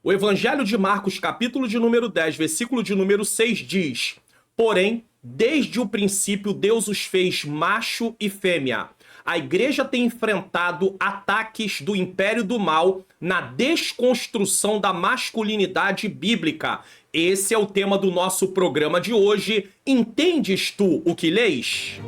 O Evangelho de Marcos, capítulo de número 10, versículo de número 6 diz: Porém, desde o princípio Deus os fez macho e fêmea. A igreja tem enfrentado ataques do império do mal na desconstrução da masculinidade bíblica. Esse é o tema do nosso programa de hoje. Entendes tu o que lês?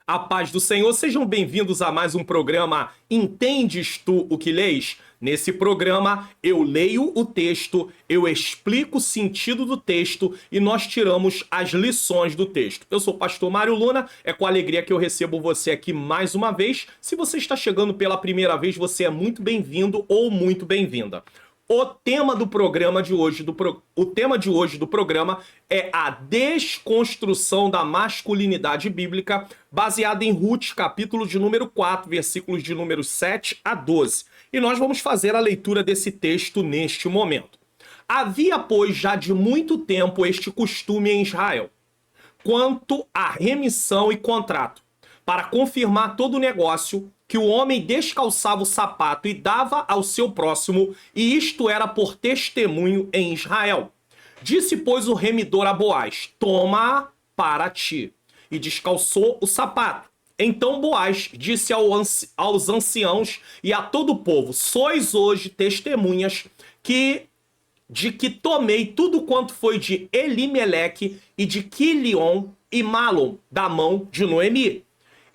A paz do Senhor, sejam bem-vindos a mais um programa Entendes tu o que lês? Nesse programa eu leio o texto, eu explico o sentido do texto e nós tiramos as lições do texto. Eu sou o pastor Mário Luna, é com alegria que eu recebo você aqui mais uma vez. Se você está chegando pela primeira vez, você é muito bem-vindo ou muito bem-vinda. O tema de hoje do programa é a desconstrução da masculinidade bíblica, baseada em Ruth, capítulo de número 4, versículos de número 7 a 12. E nós vamos fazer a leitura desse texto neste momento. Havia, pois, já de muito tempo este costume em Israel, quanto à remissão e contrato, para confirmar todo o negócio, que o homem descalçava o sapato e dava ao seu próximo, e isto era por testemunho em Israel. Disse, pois, o remidor a Boaz: Toma para ti. E descalçou o sapato. Então Boaz disse aos anciãos e a todo o povo: Sois hoje testemunhas de que tomei tudo quanto foi de Elimeleque e de Quilion e Malom da mão de Noemi.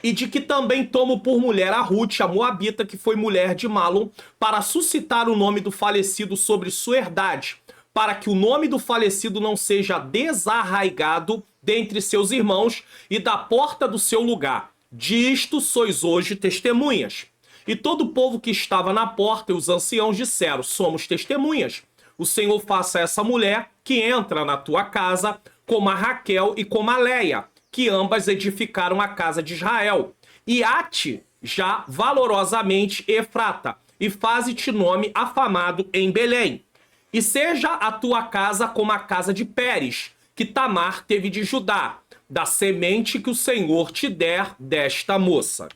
E de que também tomo por mulher a Ruth, a Moabita, que foi mulher de Malom, para suscitar o nome do falecido sobre sua herdade, para que o nome do falecido não seja desarraigado dentre seus irmãos e da porta do seu lugar. Disto sois hoje testemunhas. E todo o povo que estava na porta e os anciãos disseram: Somos testemunhas. O Senhor faça a essa mulher que entra na tua casa, como a Raquel e como a Leia, que ambas edificaram a casa de Israel. E ate já valorosamente Efrata, e faze-te nome afamado em Belém. E seja a tua casa como a casa de Pérez, que Tamar teve de Judá, da semente que o Senhor te der desta moça.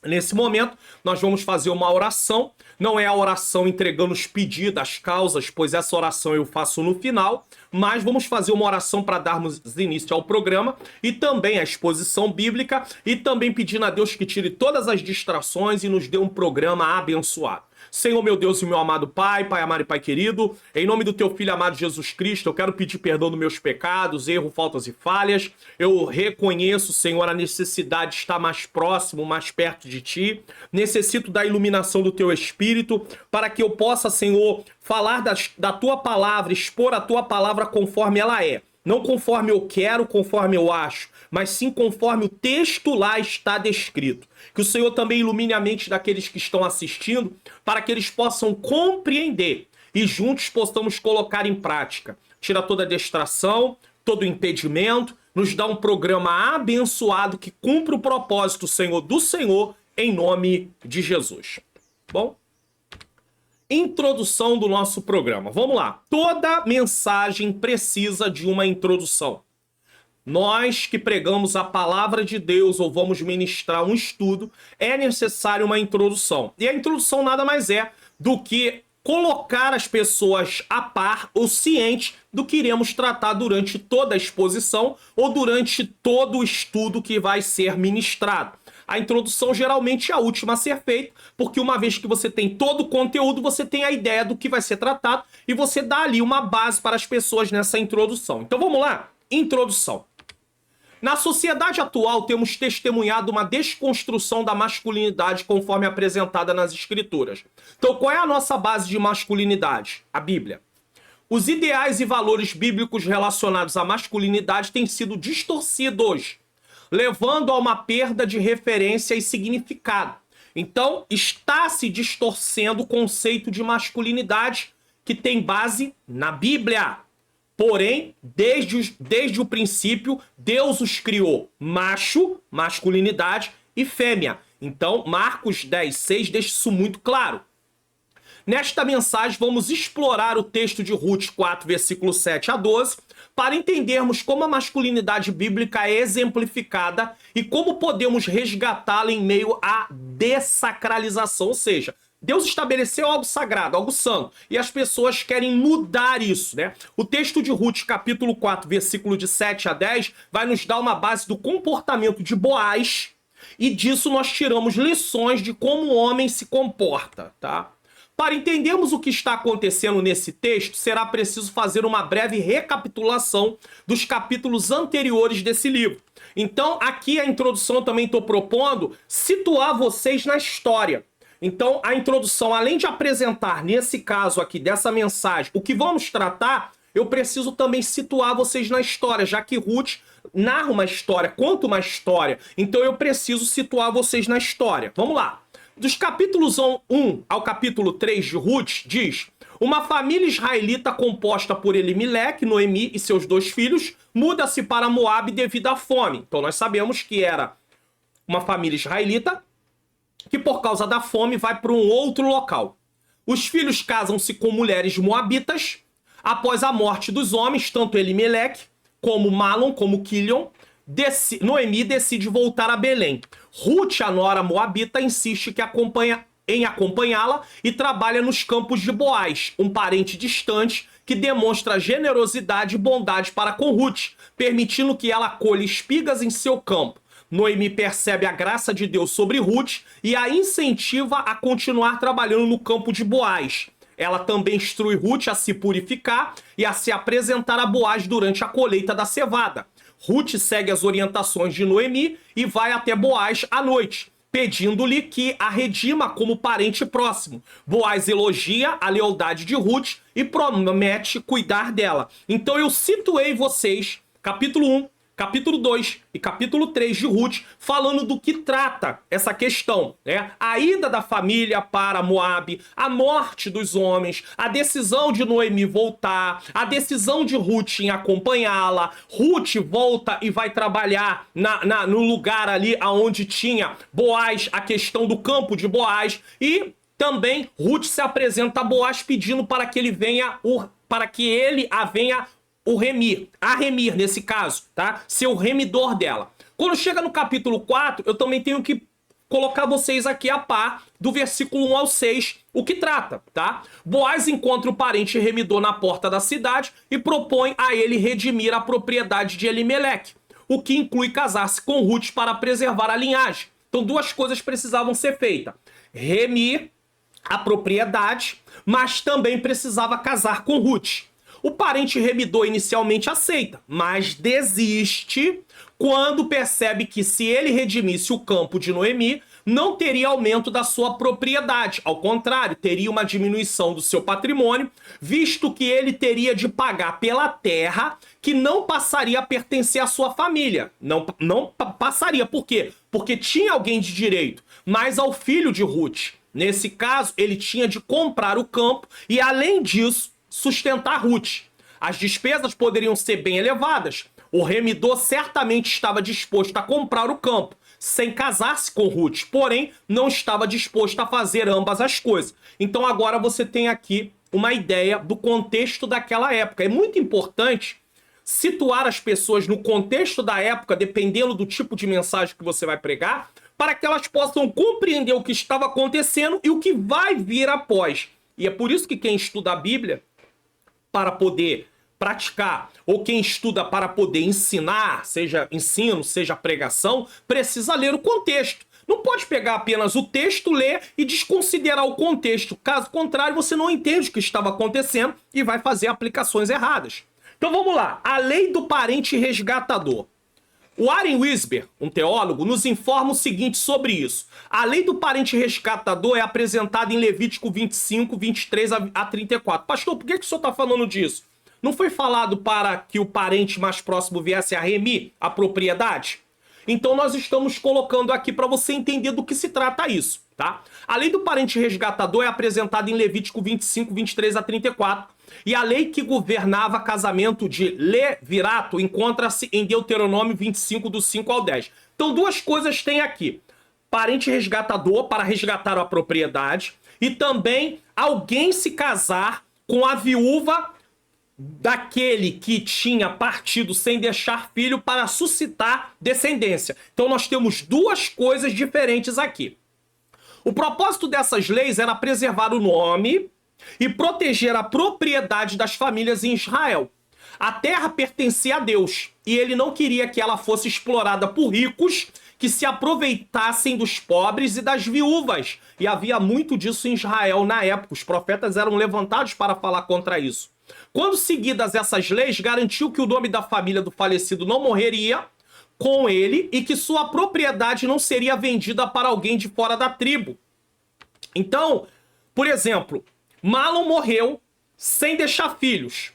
Nesse momento, nós vamos fazer uma oração. Não é a oração entregando os pedidos, as causas, pois essa oração eu faço no final, mas vamos fazer uma oração para darmos início ao programa e também à exposição bíblica e também pedindo a Deus que tire todas as distrações e nos dê um programa abençoado. Senhor, meu Deus e meu amado Pai, Pai amado e Pai querido, em nome do Teu Filho amado Jesus Cristo, eu quero pedir perdão dos meus pecados, erros, faltas e falhas. Eu reconheço, Senhor, a necessidade de estar mais próximo, mais perto de Ti. Necessito da iluminação do Teu Espírito para que eu possa, Senhor, falar da Tua palavra, expor a Tua palavra conforme ela é. Não conforme eu quero, conforme eu acho, mas sim conforme o texto lá está descrito. Que o Senhor também ilumine a mente daqueles que estão assistindo, para que eles possam compreender e juntos possamos colocar em prática. Tira toda a distração, todo o impedimento, nos dá um programa abençoado que cumpra o propósito, Senhor, do Senhor, em nome de Jesus. Bom? Introdução do nosso programa. Vamos lá. Toda mensagem precisa de uma introdução. Nós que pregamos a palavra de Deus ou vamos ministrar um estudo, é necessário uma introdução. E a introdução nada mais é do que colocar as pessoas a par ou cientes do que iremos tratar durante toda a exposição ou durante todo o estudo que vai ser ministrado. A introdução geralmente é a última a ser feita, porque uma vez que você tem todo o conteúdo, você tem a ideia do que vai ser tratado e você dá ali uma base para as pessoas nessa introdução. Então vamos lá? Introdução. Na sociedade atual, temos testemunhado uma desconstrução da masculinidade conforme apresentada nas Escrituras. Então qual é a nossa base de masculinidade? A Bíblia. Os ideais e valores bíblicos relacionados à masculinidade têm sido distorcidos, levando a uma perda de referência e significado. Então, está se distorcendo o conceito de masculinidade que tem base na Bíblia. Porém, desde o princípio, Deus os criou macho, masculinidade, e fêmea. Então, Marcos 10:6 deixa isso muito claro. Nesta mensagem, vamos explorar o texto de Ruth 4, versículo 7 a 12, para entendermos como a masculinidade bíblica é exemplificada e como podemos resgatá-la em meio à dessacralização, ou seja, Deus estabeleceu algo sagrado, algo santo, e as pessoas querem mudar isso, né? O texto de Ruth, capítulo 4, versículo de 7 a 10, vai nos dar uma base do comportamento de Boaz, e disso nós tiramos lições de como o homem se comporta, tá? Para entendermos o que está acontecendo nesse texto, será preciso fazer uma breve recapitulação dos capítulos anteriores desse livro. Então, aqui a introdução eu também estou propondo situar vocês na história. Então, a introdução, além de apresentar, nesse caso aqui, dessa mensagem, o que vamos tratar, eu preciso também situar vocês na história, já que Ruth narra uma história, conta uma história. Então, eu preciso situar vocês na história. Vamos lá. Dos capítulos 1 ao capítulo 3 de Ruth, diz: uma família israelita composta por Elimeleque, Noemi e seus 2 filhos, muda-se para Moabe devido à fome. Então, nós sabemos que era uma família israelita que por causa da fome vai para um outro local. Os filhos casam-se com mulheres moabitas. Após a morte dos homens, tanto Elimeleque como Malom, como Quilion, Noemi decide voltar a Belém. Ruth, a nora moabita, insiste em acompanhá-la e trabalha nos campos de Boaz, um parente distante que demonstra generosidade e bondade para com Ruth, permitindo que ela colha espigas em seu campo. Noemi percebe a graça de Deus sobre Ruth e a incentiva a continuar trabalhando no campo de Boaz. Ela também instrui Ruth a se purificar e a se apresentar a Boaz durante a colheita da cevada. Ruth segue as orientações de Noemi e vai até Boaz à noite, pedindo-lhe que a redima como parente próximo. Boaz elogia a lealdade de Ruth e promete cuidar dela. Então eu situei vocês, capítulo 1, capítulo 2 e capítulo 3 de Ruth, falando do que trata essa questão, né? A ida da família para Moabe, a morte dos homens, a decisão de Noemi voltar, a decisão de Ruth em acompanhá-la. Ruth volta e vai trabalhar no lugar ali onde tinha Boaz, a questão do campo de Boaz, e também Ruth se apresenta a Boaz pedindo para que ele venha, a venha a remir nesse caso, tá? Ser o remidor dela. Quando chega no capítulo 4, eu também tenho que colocar vocês aqui a par do versículo 1 ao 6, o que trata, tá? Boaz encontra o parente remidor na porta da cidade e propõe a ele redimir a propriedade de Elimeleque, o que inclui casar-se com Ruth para preservar a linhagem. Então 2 coisas precisavam ser feitas: remir a propriedade, mas também precisava casar com Ruth. O parente remidor inicialmente aceita, mas desiste quando percebe que se ele redimisse o campo de Noemi, não teria aumento da sua propriedade. Ao contrário, teria uma diminuição do seu patrimônio, visto que ele teria de pagar pela terra que não passaria a pertencer à sua família. Não passaria. Por quê? Porque tinha alguém de direito, mas ao filho de Ruth. Nesse caso, ele tinha de comprar o campo e, além disso, sustentar Ruth. As despesas poderiam ser bem elevadas. O remidor certamente estava disposto a comprar o campo, sem casar-se com Ruth, porém não estava disposto a fazer ambas as coisas. Então agora você tem aqui uma ideia do contexto daquela época. É muito importante situar as pessoas no contexto da época, dependendo do tipo de mensagem que você vai pregar, para que elas possam compreender o que estava acontecendo e o que vai vir após. E é por isso que quem estuda a Bíblia para poder praticar, ou quem estuda para poder ensinar, seja ensino, seja pregação, precisa ler o contexto. Não pode pegar apenas o texto, ler e desconsiderar o contexto. Caso contrário, você não entende o que estava acontecendo e vai fazer aplicações erradas. Então vamos lá. A lei do parente resgatador. O Warren Wiersbe, um teólogo, nos informa o seguinte sobre isso. A lei do parente resgatador é apresentada em Levítico 25, 23 a 34. Pastor, por que o senhor está falando disso? Não foi falado para que o parente mais próximo viesse a remir a propriedade? Então nós estamos colocando aqui para você entender do que se trata isso, tá? A lei do parente resgatador é apresentada em Levítico 25, 23 a 34. E a lei que governava casamento de levirato encontra-se em Deuteronômio 25, do 5 ao 10. Então 2 coisas tem aqui. Parente resgatador para resgatar a propriedade e também alguém se casar com a viúva daquele que tinha partido sem deixar filho para suscitar descendência. Então nós temos duas coisas diferentes aqui. O propósito dessas leis era preservar o nome e proteger a propriedade das famílias em Israel. A terra pertencia a Deus e ele não queria que ela fosse explorada por ricos que se aproveitassem dos pobres e das viúvas. E havia muito disso em Israel na época. Os profetas eram levantados para falar contra isso. Quando seguidas essas leis, garantiu que o nome da família do falecido não morreria com ele e que sua propriedade não seria vendida para alguém de fora da tribo. Então, por exemplo, Malom morreu sem deixar filhos.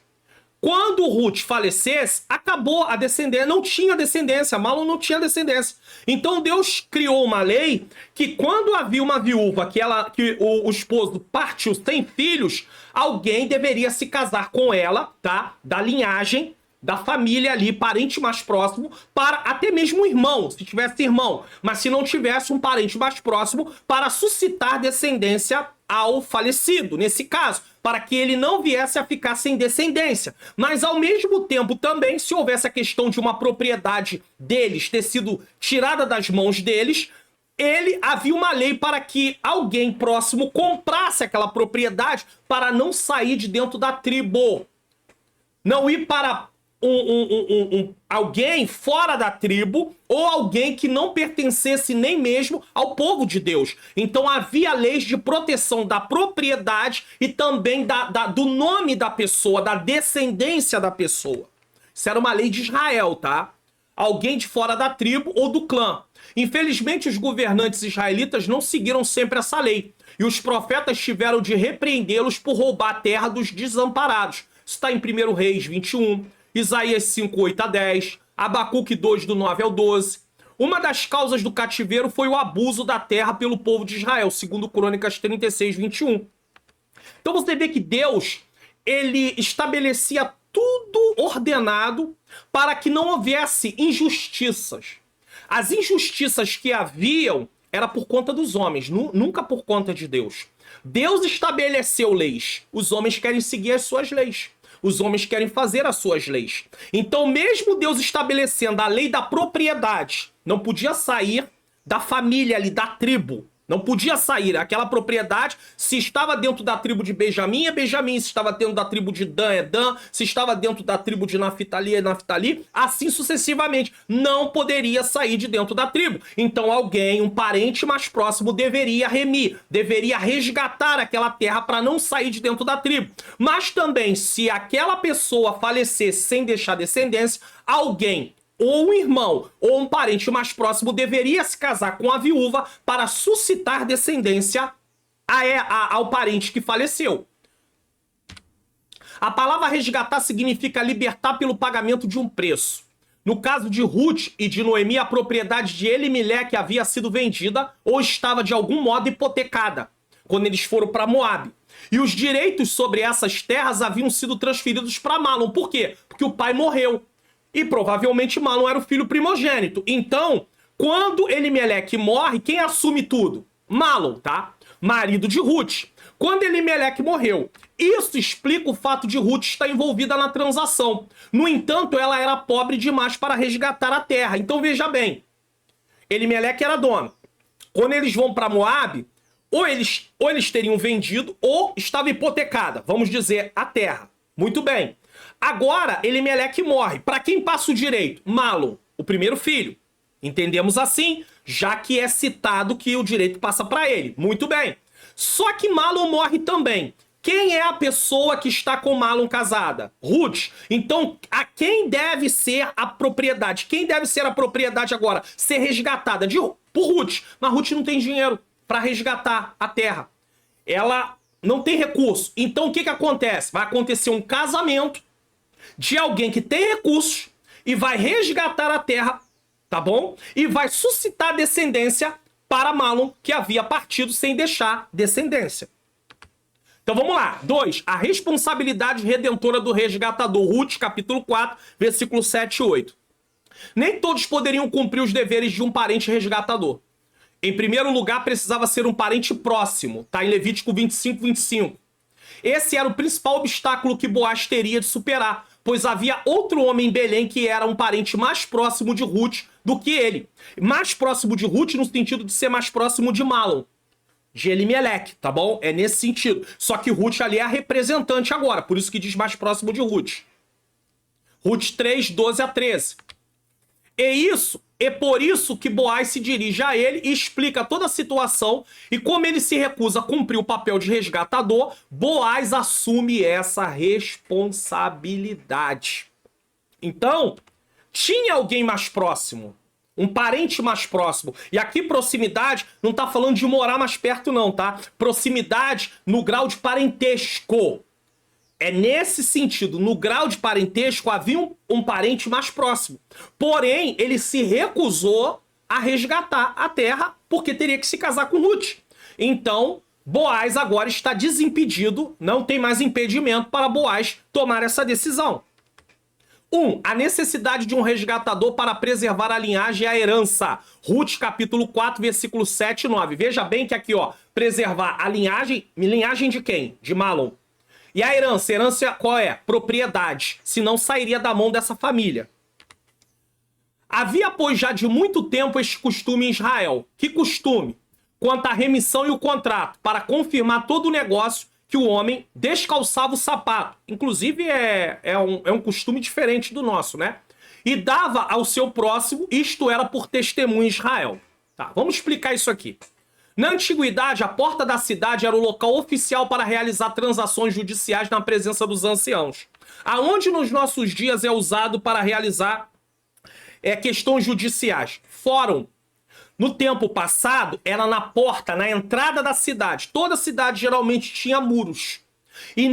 Quando Ruth falecesse, acabou a descendência, não tinha descendência, Malom não tinha descendência. Então Deus criou uma lei que quando havia uma viúva que o esposo partiu sem filhos, alguém deveria se casar com ela, tá? Da linhagem, da família ali, parente mais próximo, para até mesmo um irmão, se tivesse irmão, mas se não tivesse um parente mais próximo, para suscitar descendência ao falecido, nesse caso, para que ele não viesse a ficar sem descendência. Mas ao mesmo tempo também, se houvesse a questão de uma propriedade deles ter sido tirada das mãos deles, havia uma lei para que alguém próximo comprasse aquela propriedade para não sair de dentro da tribo. Não ir para alguém fora da tribo ou alguém que não pertencesse nem mesmo ao povo de Deus. Então havia leis de proteção da propriedade e também do nome da pessoa, da descendência da pessoa. Isso era uma lei de Israel, tá? Alguém de fora da tribo ou do clã. Infelizmente, os governantes israelitas não seguiram sempre essa lei. E os profetas tiveram de repreendê-los por roubar a terra dos desamparados. Isso está em 1 Reis 21, Isaías 5, 8 a 10, Abacuque 2, do 9 ao 12. Uma das causas do cativeiro foi o abuso da terra pelo povo de Israel, segundo Crônicas 36, 21. Então você vê que Deus, ele estabelecia tudo ordenado para que não houvesse injustiças. As injustiças que haviam era por conta dos homens, nunca por conta de Deus. Deus estabeleceu leis, os homens querem seguir as suas leis. Os homens querem fazer as suas leis. Então, mesmo Deus estabelecendo a lei da propriedade, não podia sair da família ali, da tribo. Não podia sair. Aquela propriedade, se estava dentro da tribo de Benjamim, é Benjamim. Se estava dentro da tribo de Dan, é Dan. Se estava dentro da tribo de Naftali, é Naftali. Assim sucessivamente. Não poderia sair de dentro da tribo. Então alguém, um parente mais próximo, deveria remir, deveria resgatar aquela terra para não sair de dentro da tribo. Mas também, se aquela pessoa falecesse sem deixar descendência, alguém, ou um irmão, ou um parente mais próximo, deveria se casar com a viúva para suscitar descendência ao parente que faleceu. A palavra resgatar significa libertar pelo pagamento de um preço. No caso de Ruth e de Noemi, a propriedade de Elimeleque havia sido vendida ou estava de algum modo hipotecada, quando eles foram para Moabe. E os direitos sobre essas terras haviam sido transferidos para Malom. Por quê? Porque o pai morreu. E provavelmente Malom era o filho primogênito. Então, quando Elimeleque morre, quem assume tudo? Malom, tá? Marido de Ruth. Quando Elimeleque morreu, isso explica o fato de Ruth estar envolvida na transação. No entanto, ela era pobre demais para resgatar a terra. Então veja bem, Elimeleque era dono. Quando eles vão para Moabe, ou eles teriam vendido ou estava hipotecada, vamos dizer, a terra. Muito bem. Agora, Elimeleque morre. Para quem passa o direito? Malom, o primeiro filho. Entendemos assim, já que é citado que o direito passa para ele. Muito bem. Só que Malom morre também. Quem é a pessoa que está com Malom casada? Ruth. Então, a quem deve ser a propriedade? Quem deve ser a propriedade agora? Ser resgatada por Ruth. Mas Ruth não tem dinheiro para resgatar a terra. Ela não tem recurso. Então, o que acontece? Vai acontecer um casamento de alguém que tem recursos e vai resgatar a terra, tá bom? E vai suscitar descendência para Malom, que havia partido sem deixar descendência. Então vamos lá. 2. A responsabilidade redentora do resgatador. Ruth, capítulo 4, versículo 7 e 8. Nem todos poderiam cumprir os deveres de um parente resgatador. Em primeiro lugar, precisava ser um parente próximo, tá? Em Levítico 25, 25. Esse era o principal obstáculo que Boaz teria de superar, pois havia outro homem em Belém que era um parente mais próximo de Ruth do que ele. Mais próximo de Ruth no sentido de ser mais próximo de Malom, de Elimeleque, tá bom? É nesse sentido. Só que Ruth ali é a representante agora, por isso que diz mais próximo de Ruth. Ruth 3, 12 a 13. É por isso que Boaz se dirige a ele e explica toda a situação, e como ele se recusa a cumprir o papel de resgatador, Boaz assume essa responsabilidade. Então, tinha alguém mais próximo, um parente mais próximo. E aqui proximidade não tá falando de morar mais perto não, tá? Proximidade no grau de parentesco. É nesse sentido, no grau de parentesco havia um parente mais próximo. Porém, ele se recusou a resgatar a terra porque teria que se casar com Ruth. Então, Boaz agora está desimpedido, não tem mais impedimento para Boaz tomar essa decisão. A necessidade de um resgatador para preservar a linhagem e a herança. Ruth, capítulo 4, versículo 7 e 9. Veja bem que aqui, ó, preservar a linhagem de quem? De Malom. E a herança qual é? Propriedade, senão sairia da mão dessa família. Havia, pois, já de muito tempo este costume em Israel. Que costume? Quanto à remissão e o contrato, para confirmar todo o negócio, que o homem descalçava o sapato. Inclusive, é um costume diferente do nosso, né? E dava ao seu próximo, isto era por testemunho em Israel. Tá, vamos explicar isso aqui. Na antiguidade, a porta da cidade era o local oficial para realizar transações judiciais na presença dos anciãos. Aonde nos nossos dias é usado para realizar questões judiciais? Fórum. No tempo passado, era na porta, na entrada da cidade. Toda cidade geralmente tinha muros. E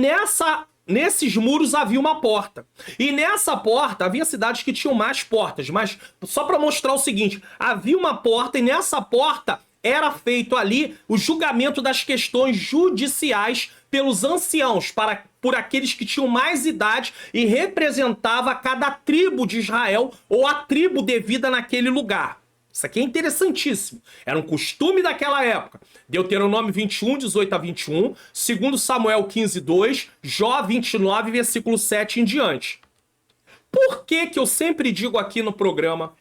nesses muros havia uma porta. E nessa porta, havia cidades que tinham mais portas. Mas só para mostrar o seguinte, havia uma porta e nessa porta era feito ali o julgamento das questões judiciais pelos anciãos, por aqueles que tinham mais idade e representava cada tribo de Israel ou a tribo devida naquele lugar. Isso aqui é interessantíssimo. Era um costume daquela época. Deuteronômio 21, 18 a 21, 2 Samuel 15, 2, Jó 29, versículo 7 em diante. Por que eu sempre digo aqui no programa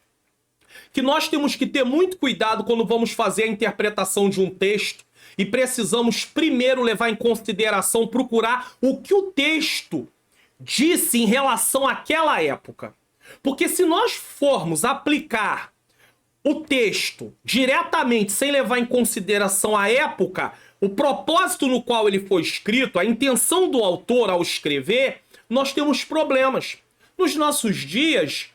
que nós temos que ter muito cuidado quando vamos fazer a interpretação de um texto e precisamos primeiro levar em consideração, procurar o que o texto disse em relação àquela época? Porque se nós formos aplicar o texto diretamente, sem levar em consideração a época, o propósito no qual ele foi escrito, a intenção do autor ao escrever, nós temos problemas. Nos nossos dias,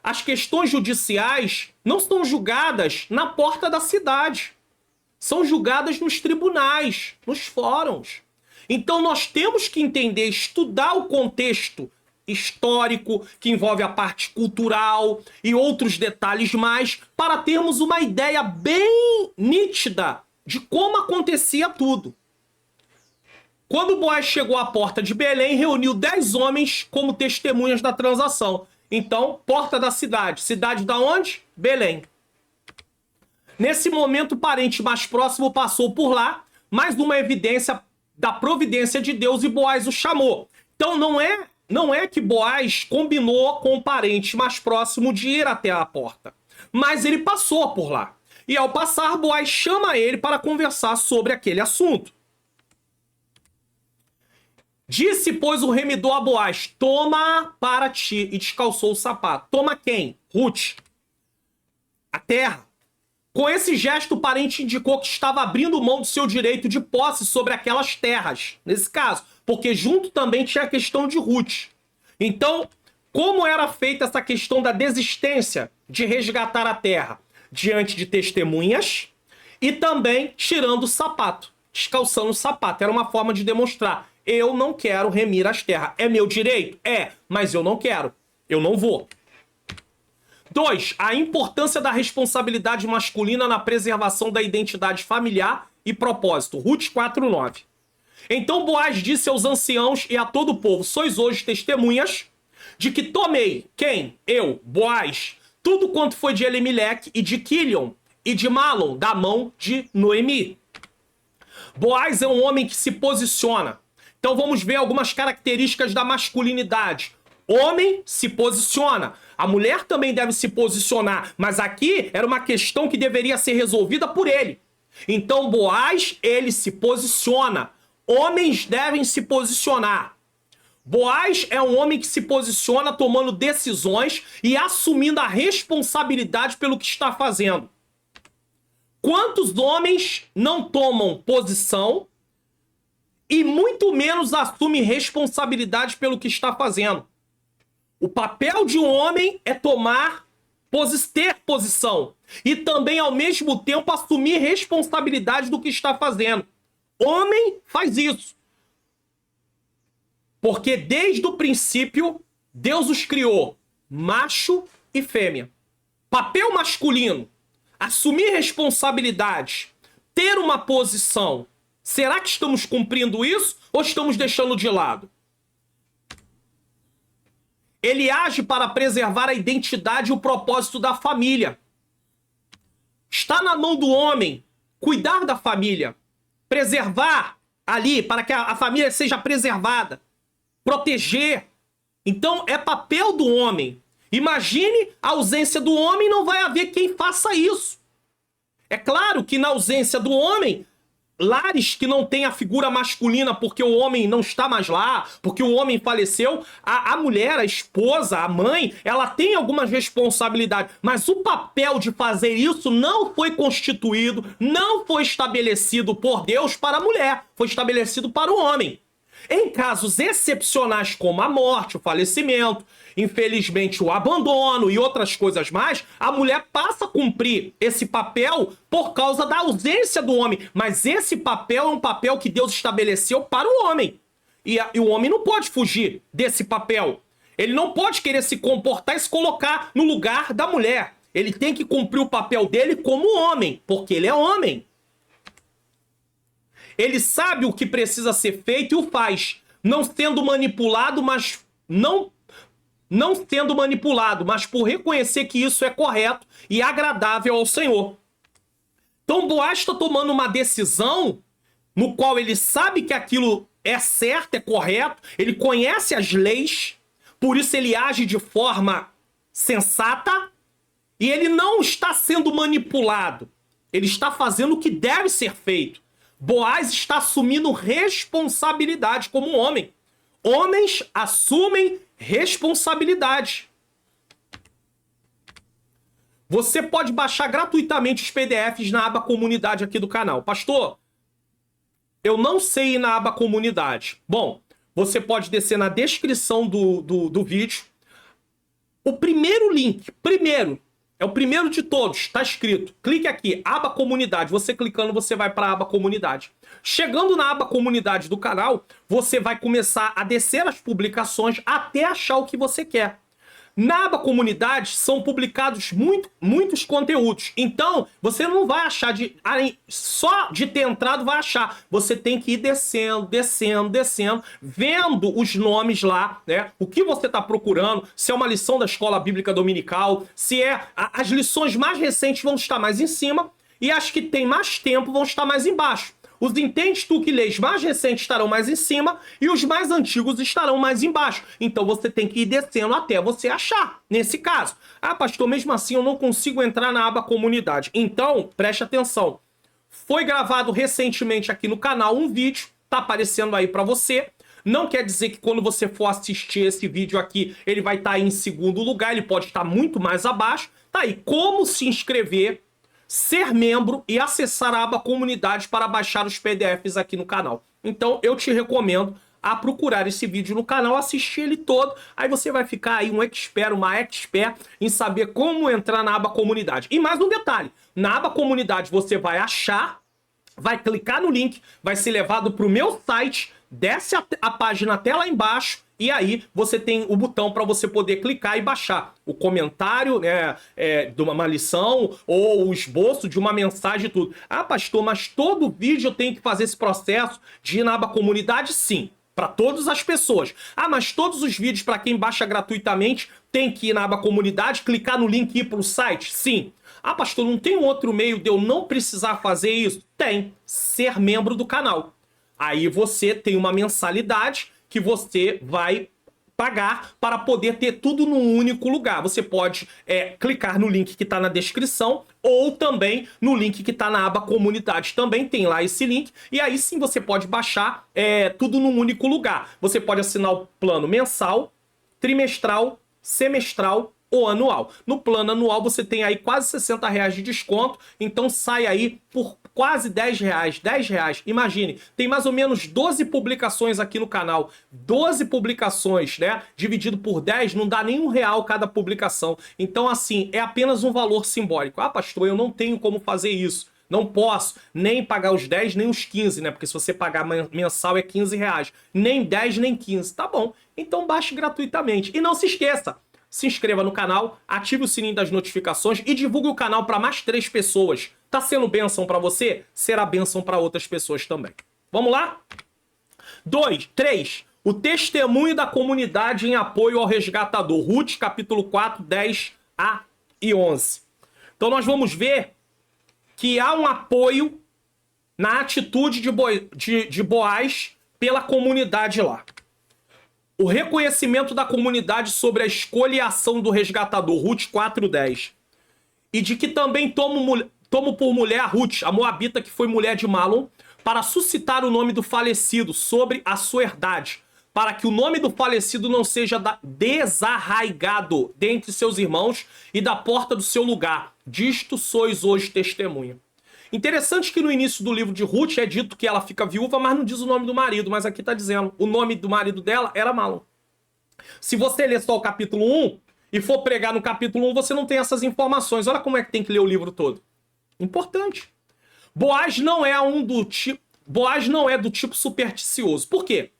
as questões judiciais não são julgadas na porta da cidade. São julgadas nos tribunais, nos fóruns. Então nós temos que entender, estudar o contexto histórico, que envolve a parte cultural e outros detalhes mais, para termos uma ideia bem nítida de como acontecia tudo. Quando Boaz chegou à porta de Belém, reuniu 10 homens como testemunhas da transação. Então, porta da cidade. Cidade da onde? Belém. Nesse momento, o parente mais próximo passou por lá, mais uma evidência da providência de Deus, e Boaz o chamou. Então, não é que Boaz combinou com o parente mais próximo de ir até a porta, mas ele passou por lá. E ao passar, Boaz chama ele para conversar sobre aquele assunto. Disse, pois, o remidor a Boaz: toma para ti, e descalçou o sapato. Toma quem? Ruth. A terra. Com esse gesto, o parente indicou que estava abrindo mão do seu direito de posse sobre aquelas terras, nesse caso, porque junto também tinha a questão de Ruth. Então, como era feita essa questão da desistência de resgatar a terra? Diante de testemunhas e também tirando o sapato, descalçando o sapato. Era uma forma de demonstrar: eu não quero remir as terras. É meu direito? É, mas eu não quero. Eu não vou. 2. A importância da responsabilidade masculina na preservação da identidade familiar e propósito. Ruth 4:9. Então Boaz disse aos anciãos e a todo o povo: sois hoje testemunhas de que tomei, quem? Eu, Boaz, tudo quanto foi de Elimeleque e de Quilion e de Malom, da mão de Noemi. Boaz é um homem que se posiciona, Então vamos ver algumas características da masculinidade. Homem se posiciona. A mulher também deve se posicionar. Mas aqui era uma questão que deveria ser resolvida por ele. Então Boaz, ele se posiciona. Homens devem se posicionar. Boaz é um homem que se posiciona tomando decisões e assumindo a responsabilidade pelo que está fazendo. Quantos homens não tomam posição e muito menos assumem responsabilidade pelo que está fazendo? O papel de um homem é ter posição e também, ao mesmo tempo, assumir responsabilidade do que está fazendo. Homem faz isso. Porque desde o princípio, Deus os criou macho e fêmea. Papel masculino, assumir responsabilidade, ter uma posição. Será que estamos cumprindo isso ou estamos deixando de lado? Ele age para preservar a identidade e o propósito da família. Está na mão do homem cuidar da família, preservar ali para que a família seja preservada, proteger. Então é papel do homem. Imagine a ausência do homem, não vai haver quem faça isso. É claro que na ausência do homem, lares que não tem a figura masculina porque o homem não está mais lá, porque o homem faleceu, a mulher, a esposa, a mãe, ela tem algumas responsabilidades, mas o papel de fazer isso não foi constituído, não foi estabelecido por Deus para a mulher, foi estabelecido para o homem. Em casos excepcionais como a morte, o falecimento, infelizmente o abandono e outras coisas mais, a mulher passa a cumprir esse papel por causa da ausência do homem. Mas esse papel é um papel que Deus estabeleceu para o homem. E o homem não pode fugir desse papel. Ele não pode querer se comportar e se colocar no lugar da mulher. Ele tem que cumprir o papel dele como homem, porque ele é homem. Ele sabe o que precisa ser feito e o faz, não sendo manipulado, mas não sendo manipulado, mas por reconhecer que isso é correto e agradável ao Senhor. Então Boaz está tomando uma decisão no qual ele sabe que aquilo é certo, é correto, ele conhece as leis, por isso ele age de forma sensata e ele não está sendo manipulado, ele está fazendo o que deve ser feito. Boaz está assumindo responsabilidade como homem. Homens assumem responsabilidade. Você pode baixar gratuitamente os PDFs na aba comunidade aqui do canal. Pastor, eu não sei ir na aba comunidade. Bom, você pode descer na descrição do vídeo. O primeiro link, é o primeiro de todos, está escrito. Clique aqui, aba comunidade. Você clicando, você vai para a aba comunidade. Chegando na aba comunidade do canal, você vai começar a descer as publicações até achar o que você quer. Na aba comunidade são publicados muitos conteúdos. Então, você não vai achar só de ter entrado vai achar. Você tem que ir descendo, vendo os nomes lá, né? O que você está procurando, se é uma lição da Escola Bíblica Dominical, se é... As lições mais recentes vão estar mais em cima e as que têm mais tempo vão estar mais embaixo. Os Entende Tu que Lês mais recentes estarão mais em cima e os mais antigos estarão mais embaixo. Então você tem que ir descendo até você achar, nesse caso. Ah, pastor, mesmo assim eu não consigo entrar na aba comunidade. Então, preste atenção. Foi gravado recentemente aqui no canal um vídeo, tá aparecendo aí pra você. Não quer dizer que quando você for assistir esse vídeo aqui, ele vai estar aí em segundo lugar, ele pode estar muito mais abaixo. Tá aí, como se inscrever, ser membro e acessar a aba comunidade para baixar os PDFs aqui no canal. Então eu te recomendo a procurar esse vídeo no canal, assistir ele todo, aí você vai ficar aí uma expert em saber como entrar na aba comunidade. E mais um detalhe, na aba comunidade você vai achar, vai clicar no link, vai ser levado para o meu site, desce a página até lá embaixo, e aí você tem o botão para você poder clicar e baixar o comentário, né, de uma lição ou o esboço de uma mensagem e tudo. Ah, pastor, mas todo vídeo eu tenho que fazer esse processo de ir na aba comunidade? Sim, para todas as pessoas. Ah, mas todos os vídeos para quem baixa gratuitamente tem que ir na aba comunidade, clicar no link e ir para o site? Sim. Ah, pastor, não tem outro meio de eu não precisar fazer isso? Tem. Ser membro do canal. Aí você tem uma mensalidade que você vai pagar para poder ter tudo num único lugar. Você pode clicar no link que está na descrição ou também no link que está na aba comunidade. Também tem lá esse link e aí sim você pode baixar tudo num único lugar. Você pode assinar o plano mensal, trimestral, semestral ou anual. No plano anual você tem aí quase R$60 de desconto, então sai aí por quase R$10, R$10. Imagine, tem mais ou menos 12 publicações aqui no canal. 12 publicações, né? Dividido por 10 não dá nem R$1 cada publicação. Então assim, é apenas um valor simbólico. Ah, pastor, eu não tenho como fazer isso. Não posso nem pagar os 10, nem os 15, né? Porque se você pagar mensal é R$15. Nem 10, nem 15. Tá bom. Então baixe gratuitamente. E não se esqueça, se inscreva no canal, ative o sininho das notificações e divulgue o canal para mais 3 pessoas. Tá sendo bênção para você? Será bênção para outras pessoas também. Vamos lá? 3. O testemunho da comunidade em apoio ao resgatador. Ruth, capítulo 4, 10a e 11. Então nós vamos ver que há um apoio na atitude de Boaz pela comunidade lá. O reconhecimento da comunidade sobre a escolha e a ação do resgatador, Ruth 4:10. E de que também tomo por mulher a Ruth, a moabita que foi mulher de Malom, para suscitar o nome do falecido sobre a sua herdade, para que o nome do falecido não seja desarraigado dentre seus irmãos e da porta do seu lugar. Disto sois hoje testemunha. Interessante que no início do livro de Ruth é dito que ela fica viúva, mas não diz o nome do marido, mas aqui está dizendo, o nome do marido dela era Malom. Se você ler só o capítulo 1 e for pregar no capítulo 1, você não tem essas informações. Olha como é que tem que ler o livro todo. Importante. Boaz não é do tipo supersticioso. Por quê?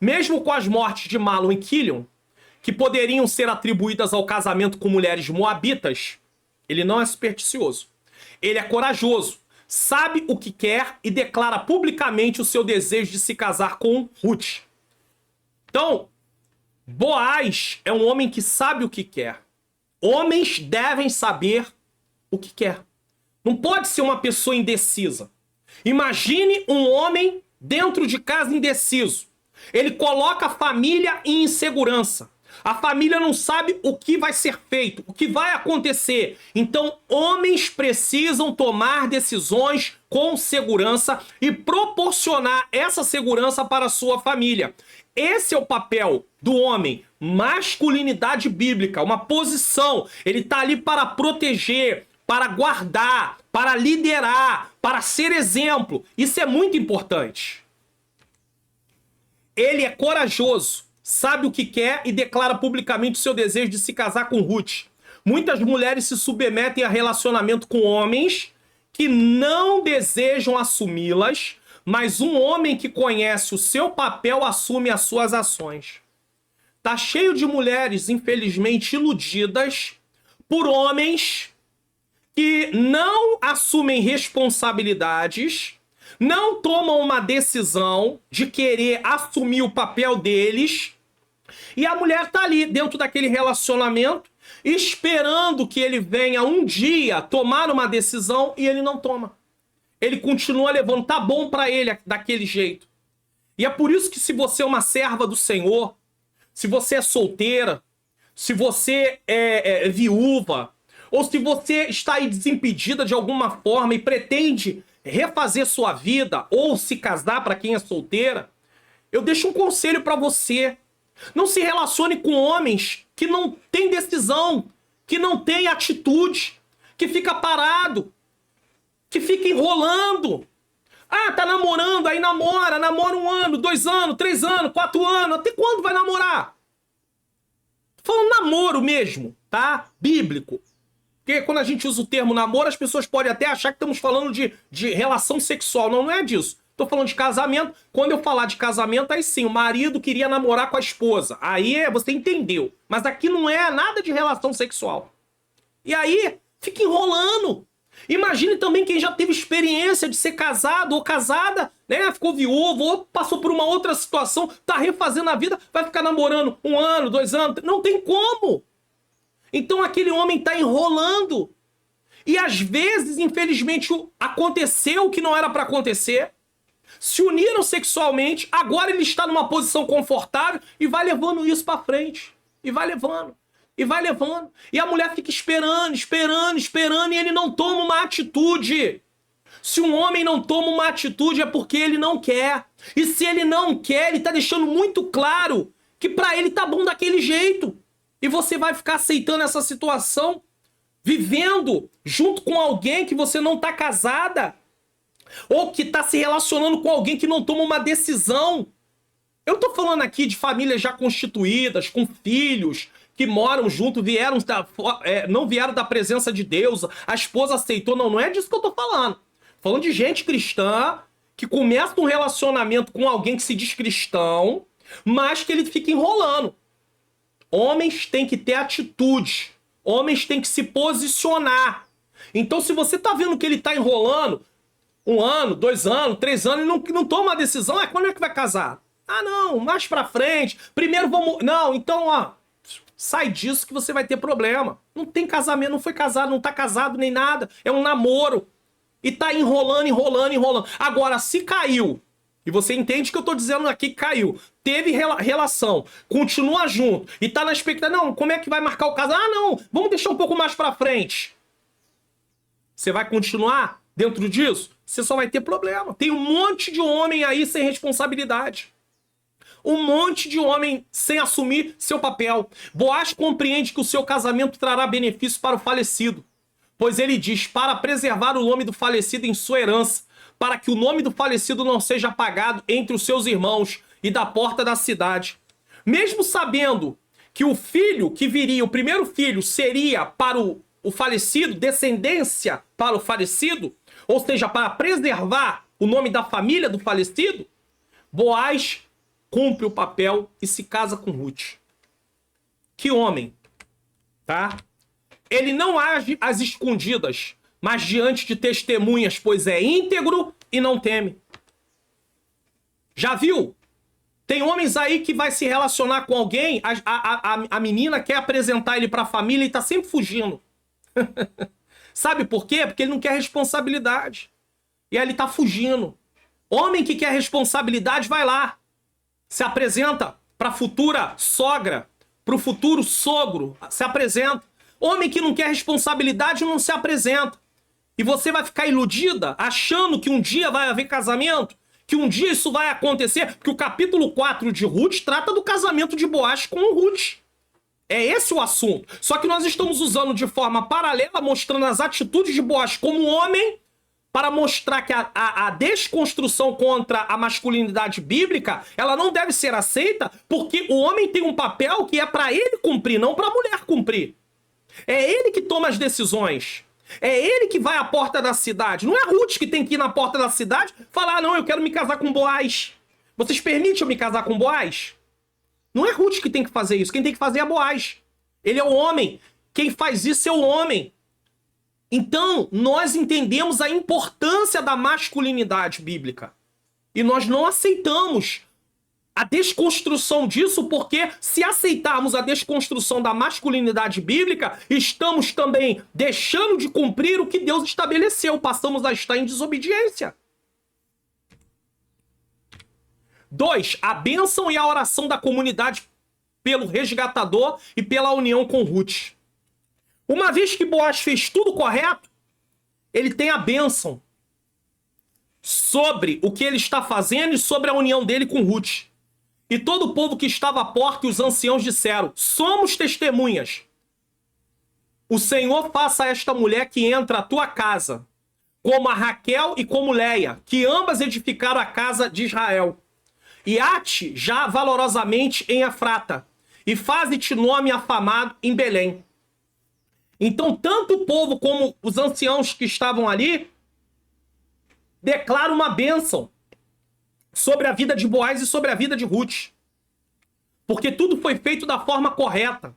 Mesmo com as mortes de Malom e Quilion, que poderiam ser atribuídas ao casamento com mulheres moabitas, ele não é supersticioso. Ele é corajoso, sabe o que quer e declara publicamente o seu desejo de se casar com Ruth. Então, Boaz é um homem que sabe o que quer. Homens devem saber o que quer. Não pode ser uma pessoa indecisa. Imagine um homem dentro de casa indeciso. Ele coloca a família em insegurança. A família não sabe o que vai ser feito, o que vai acontecer. Então, homens precisam tomar decisões com segurança e proporcionar essa segurança para a sua família. Esse é o papel do homem. Masculinidade bíblica, uma posição. Ele está ali para proteger, para guardar, para liderar, para ser exemplo. Isso é muito importante. Ele é corajoso, sabe o que quer e declara publicamente o seu desejo de se casar com Ruth. Muitas mulheres se submetem a relacionamento com homens que não desejam assumi-las, mas um homem que conhece o seu papel assume as suas ações. Tá cheio de mulheres, infelizmente, iludidas por homens que não assumem responsabilidades, não tomam uma decisão de querer assumir o papel deles, e a mulher tá ali dentro daquele relacionamento esperando que ele venha um dia tomar uma decisão e ele não toma. Ele continua levando, tá bom pra ele daquele jeito. E é por isso que se você é uma serva do Senhor, se você é solteira, se você é viúva, ou se você está aí desimpedida de alguma forma e pretende refazer sua vida ou se casar para quem é solteira, eu deixo um conselho para você. Não se relacione com homens que não têm decisão, que não têm atitude, que fica parado, que fica enrolando. Ah, tá namorando, aí namora 1 ano, 2 anos, 3 anos, 4 anos. Até quando vai namorar? Tô falando namoro mesmo, tá? Bíblico. Porque quando a gente usa o termo namoro, as pessoas podem até achar que estamos falando de relação sexual. Não, não é disso. Tô falando de casamento. Quando eu falar de casamento, aí sim, o marido queria namorar com a esposa. Aí você entendeu. Mas aqui não é nada de relação sexual. E aí, fica enrolando. Imagine também quem já teve experiência de ser casado ou casada, né? Ficou viúvo ou passou por uma outra situação, tá refazendo a vida, vai ficar namorando 1 ano, 2 anos. Não tem como. Então aquele homem tá enrolando. E às vezes, infelizmente, aconteceu o que não era para acontecer. se uniram sexualmente, agora ele está numa posição confortável e vai levando isso para frente. E vai levando. E vai levando. E a mulher fica esperando, esperando, esperando, e ele não toma uma atitude. Se um homem não toma uma atitude é porque ele não quer. E se ele não quer, ele tá deixando muito claro que para ele tá bom daquele jeito. E você vai ficar aceitando essa situação, vivendo junto com alguém que você não tá casada, ou que tá se relacionando com alguém que não toma uma decisão. Eu tô falando aqui de famílias já constituídas, com filhos, que moram junto, não vieram da presença de Deus, a esposa aceitou. Não, não é disso que eu tô falando. Falando de gente cristã que começa um relacionamento com alguém que se diz cristão, mas que ele fica enrolando. Homens têm que ter atitude. Homens têm que se posicionar. Então, se você tá vendo que ele tá enrolando 1 ano, 2 anos, 3 anos, e não toma uma decisão, quando é que vai casar? Ah, não, mais pra frente. Primeiro vamos... Não, então, ó, sai disso que você vai ter problema. Não tem casamento, não foi casado, não tá casado nem nada. É um namoro. E tá enrolando, enrolando, enrolando. Agora, se caiu, e você entende que eu tô dizendo aqui que caiu, teve relação, continua junto, e tá na expectativa, não, como é que vai marcar o casamento? Ah, não, vamos deixar um pouco mais pra frente. Você vai continuar dentro disso? Você só vai ter problema. Tem um monte de homem aí sem responsabilidade. Um monte de homem sem assumir seu papel. Boaz compreende que o seu casamento trará benefício para o falecido. Pois ele diz, para preservar o nome do falecido em sua herança, para que o nome do falecido não seja apagado entre os seus irmãos e da porta da cidade. Mesmo sabendo que o filho que viria, o primeiro filho, seria para o falecido, descendência para o falecido, ou seja, para preservar o nome da família do falecido, Boaz cumpre o papel e se casa com Ruth. Que homem, tá? Ele não age às escondidas, mas diante de testemunhas, pois é íntegro e não teme. Já viu? Tem homens aí que vai se relacionar com alguém, a menina quer apresentar ele para a família e tá sempre fugindo. Sabe por quê? Porque ele não quer responsabilidade. E aí ele tá fugindo. Homem que quer responsabilidade vai lá. Se apresenta para a futura sogra, para o futuro sogro, se apresenta. Homem que não quer responsabilidade não se apresenta. E você vai ficar iludida, achando que um dia vai haver casamento, que um dia isso vai acontecer, porque o capítulo 4 de Ruth trata do casamento de Boaz com Ruth. É esse o assunto. Só que nós estamos usando de forma paralela, mostrando as atitudes de Boaz como homem, para mostrar que a desconstrução contra a masculinidade bíblica, ela não deve ser aceita, porque o homem tem um papel que é para ele cumprir, não para a mulher cumprir. É ele que toma as decisões. É ele que vai à porta da cidade. Não é a Ruth que tem que ir na porta da cidade e falar, não, eu quero me casar com Boaz. Vocês permitem eu me casar com Boaz? Não é Ruth que tem que fazer isso. Quem tem que fazer é Boaz. Ele é o homem. Quem faz isso é o homem. Então, nós entendemos a importância da masculinidade bíblica. E nós não aceitamos a desconstrução disso, porque se aceitarmos a desconstrução da masculinidade bíblica, estamos também deixando de cumprir o que Deus estabeleceu. Passamos a estar em desobediência. 2. A bênção e a oração da comunidade pelo resgatador e pela união com Ruth. Uma vez que Boaz fez tudo correto, ele tem a bênção sobre o que ele está fazendo e sobre a união dele com Ruth. E todo o povo que estava à porta e os anciãos disseram, somos testemunhas. O Senhor faça a esta mulher que entra à tua casa, como a Raquel e como Leia, que ambas edificaram a casa de Israel. E ate já valorosamente em Efrata, e faze-te nome afamado em Belém. Então, tanto o povo como os anciãos que estavam ali declaram uma bênção sobre a vida de Boaz e sobre a vida de Ruth. Porque tudo foi feito da forma correta.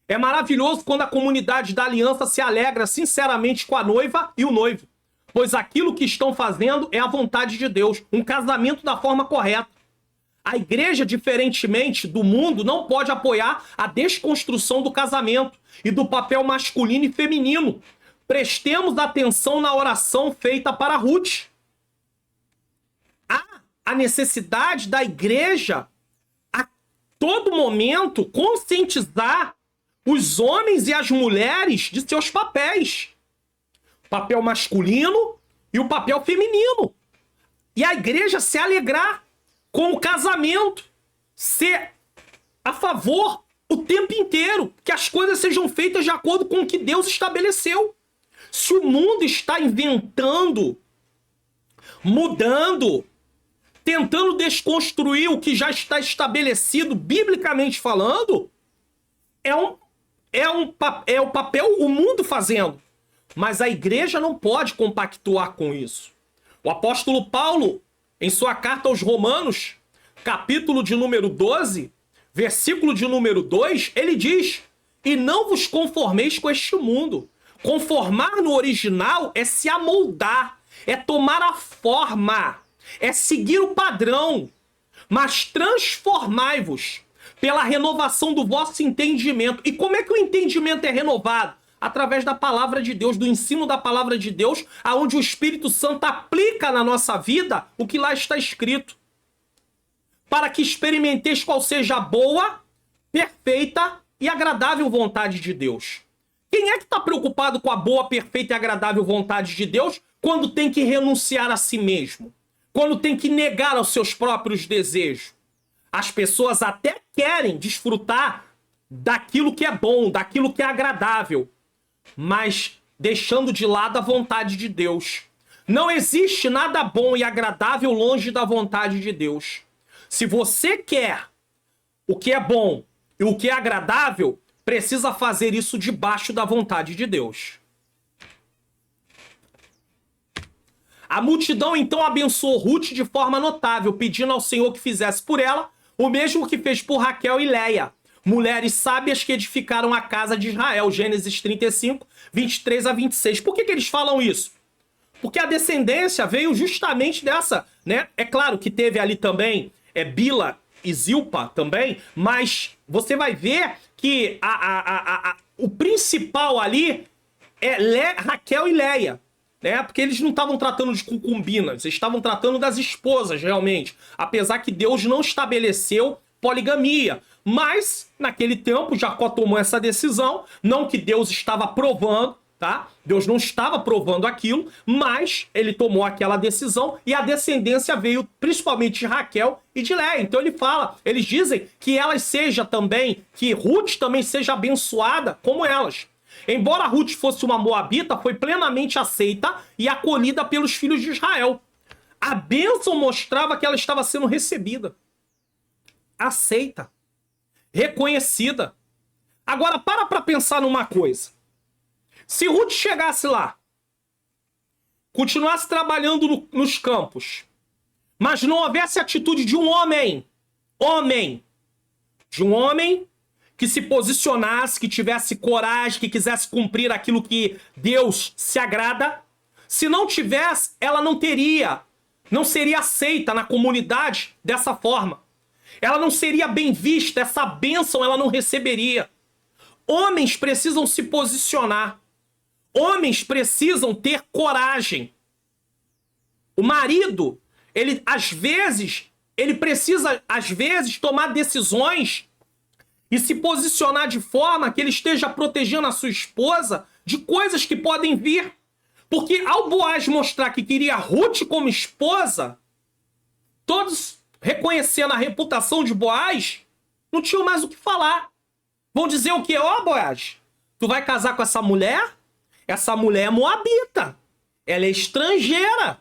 É maravilhoso quando a comunidade da aliança se alegra sinceramente com a noiva e o noivo. Pois aquilo que estão fazendo é a vontade de Deus. Um casamento da forma correta. A igreja, diferentemente do mundo, não pode apoiar a desconstrução do casamento e do papel masculino e feminino. Prestemos atenção na oração feita para Ruth. a necessidade da igreja a todo momento conscientizar os homens e as mulheres de seus papéis. O papel masculino e o papel feminino. E a igreja se alegrar com o casamento, ser a favor o tempo inteiro, que as coisas sejam feitas de acordo com o que Deus estabeleceu. Se o mundo está inventando, mudando, tentando desconstruir o que já está estabelecido, biblicamente falando, é o papel, o mundo fazendo. Mas a igreja não pode compactuar com isso. O apóstolo Paulo, em sua carta aos Romanos, capítulo de número 12, versículo de número 2, ele diz: e não vos conformeis com este mundo. Conformar no original é se amoldar, é tomar a forma, é seguir o padrão. Mas transformai-vos pela renovação do vosso entendimento. E como é que o entendimento é renovado? Através da palavra de Deus, do ensino da palavra de Deus, aonde o Espírito Santo aplica na nossa vida o que lá está escrito. Para que experimenteis qual seja a boa, perfeita e agradável vontade de Deus. Quem é que está preocupado com a boa, perfeita e agradável vontade de Deus quando tem que renunciar a si mesmo? Quando tem que negar aos seus próprios desejos? As pessoas até querem desfrutar daquilo que é bom, daquilo que é agradável, mas deixando de lado a vontade de Deus. Não existe nada bom e agradável longe da vontade de Deus. Se você quer o que é bom e o que é agradável, precisa fazer isso debaixo da vontade de Deus. A multidão então abençoou Ruth de forma notável, pedindo ao Senhor que fizesse por ela o mesmo que fez por Raquel e Leia, mulheres sábias que edificaram a casa de Israel. Gênesis 35, 23 a 26. Por que eles falam isso? Porque a descendência veio justamente dessa, né? É claro que teve ali também Bila e Zilpa também, mas você vai ver que o principal ali é Raquel e Leia, né? Porque eles não estavam tratando de concubinas, eles estavam tratando das esposas realmente, apesar que Deus não estabeleceu poligamia. Mas, naquele tempo, Jacó tomou essa decisão, não que Deus estava provando, tá? Deus não estava provando aquilo, mas ele tomou aquela decisão e a descendência veio principalmente de Raquel e de Leia. Então ele fala, eles dizem que elas seja também, que Ruth também seja abençoada como elas. Embora Ruth fosse uma moabita, foi plenamente aceita e acolhida pelos filhos de Israel. A bênção mostrava que ela estava sendo recebida, aceita, reconhecida. Agora para pensar numa coisa. Se Ruth chegasse lá, continuasse trabalhando nos campos, mas não houvesse atitude de um homem, de um homem que se posicionasse, que tivesse coragem, que quisesse cumprir aquilo que Deus se agrada, se não tivesse, ela não seria aceita na comunidade dessa forma. Ela não seria bem vista, essa bênção ela não receberia. Homens precisam se posicionar. Homens precisam ter coragem. O marido, ele precisa, às vezes, tomar decisões e se posicionar de forma que ele esteja protegendo a sua esposa de coisas que podem vir. Porque ao Boaz mostrar que queria Ruth como esposa, todos reconhecendo a reputação de Boaz, não tinham mais o que falar. Vão dizer o quê? Ó, Boaz, tu vai casar com essa mulher? Essa mulher é moabita. Ela é estrangeira.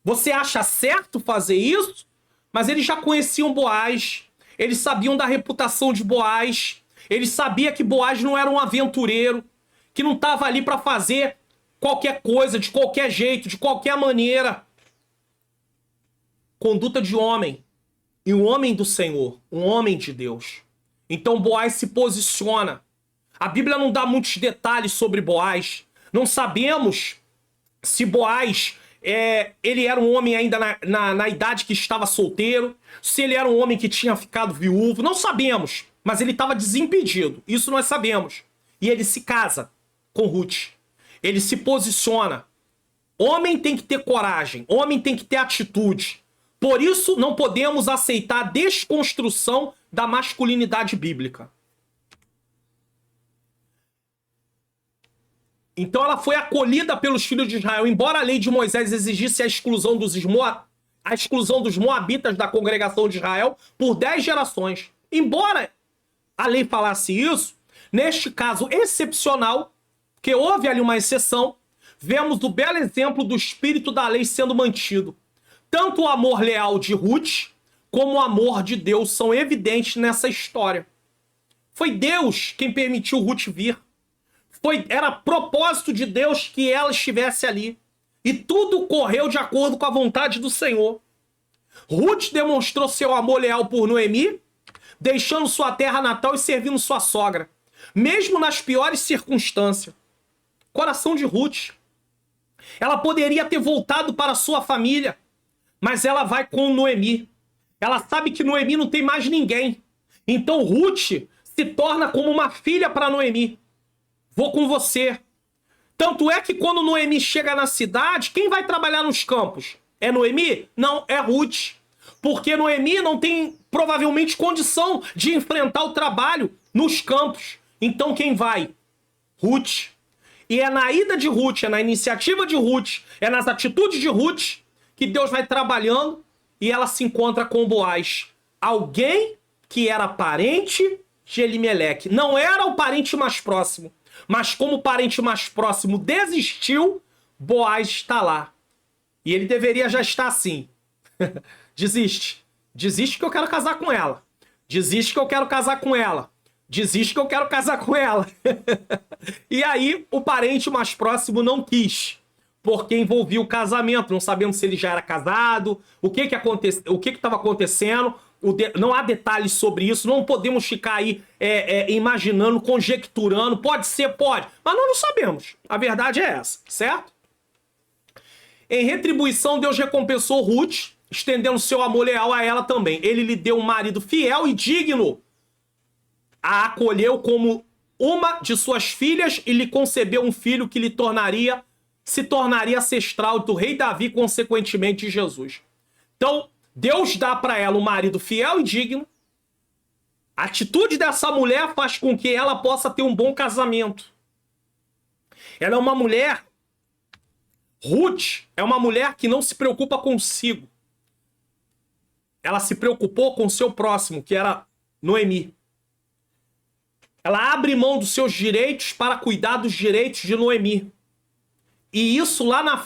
Você acha certo fazer isso? Mas eles já conheciam Boaz. Eles sabiam da reputação de Boaz. Eles sabiam que Boaz não era um aventureiro, que não estava ali para fazer qualquer coisa, de qualquer jeito, de qualquer maneira. Conduta de homem. E um homem do Senhor. Um homem de Deus. Então Boaz se posiciona. A Bíblia não dá muitos detalhes sobre Boaz. Não sabemos se Boaz ele era um homem ainda na idade que estava solteiro, se ele era um homem que tinha ficado viúvo. Não sabemos, mas ele estava desimpedido. Isso nós sabemos. E ele se casa com Ruth. Ele se posiciona. Homem tem que ter coragem. Homem tem que ter atitude. Por isso, não podemos aceitar a desconstrução da masculinidade bíblica. Então ela foi acolhida pelos filhos de Israel, embora a lei de Moisés exigisse a exclusão dos moabitas da congregação de Israel por 10 gerações. Embora a lei falasse isso, neste caso excepcional, que houve ali uma exceção, vemos o belo exemplo do espírito da lei sendo mantido. Tanto o amor leal de Ruth, como o amor de Deus são evidentes nessa história. Foi Deus quem permitiu Ruth vir. Era propósito de Deus que ela estivesse ali. E tudo correu de acordo com a vontade do Senhor. Ruth demonstrou seu amor leal por Noemi, deixando sua terra natal e servindo sua sogra, mesmo nas piores circunstâncias. Coração de Ruth. Ela poderia ter voltado para sua família, mas ela vai com Noemi. Ela sabe que Noemi não tem mais ninguém. Então Ruth se torna como uma filha para Noemi. Vou com você. Tanto é que quando Noemi chega na cidade, quem vai trabalhar nos campos? É Noemi? Não, é Ruth. Porque Noemi não tem, provavelmente, condição de enfrentar o trabalho nos campos. Então quem vai? Ruth. E é na ida de Ruth, é na iniciativa de Ruth, é nas atitudes de Ruth que Deus vai trabalhando e ela se encontra com Boaz. Alguém que era parente de Elimeleque. Não era o parente mais próximo, mas como o parente mais próximo desistiu, Boaz está lá. E ele deveria já estar assim. Desiste. Desiste que eu quero casar com ela. Desiste que eu quero casar com ela. Desiste que eu quero casar com ela. E aí o parente mais próximo não quis, porque envolvia o casamento, não sabendo se ele já era casado, o que estava acontecendo. Não há detalhes sobre isso, não podemos ficar aí imaginando, conjecturando. Pode ser, pode, mas nós não sabemos. A verdade é essa, certo? Em retribuição, Deus recompensou Ruth, estendendo seu amor leal a ela também. Ele lhe deu um marido fiel e digno, a acolheu como uma de suas filhas e lhe concebeu um filho que se tornaria ancestral do rei Davi, consequentemente de Jesus. Então, Deus dá para ela um marido fiel e digno. A atitude dessa mulher faz com que ela possa ter um bom casamento. Ela é uma mulher... Ruth é uma mulher que não se preocupa consigo. Ela se preocupou com o seu próximo, que era Noemi. Ela abre mão dos seus direitos para cuidar dos direitos de Noemi. E isso lá na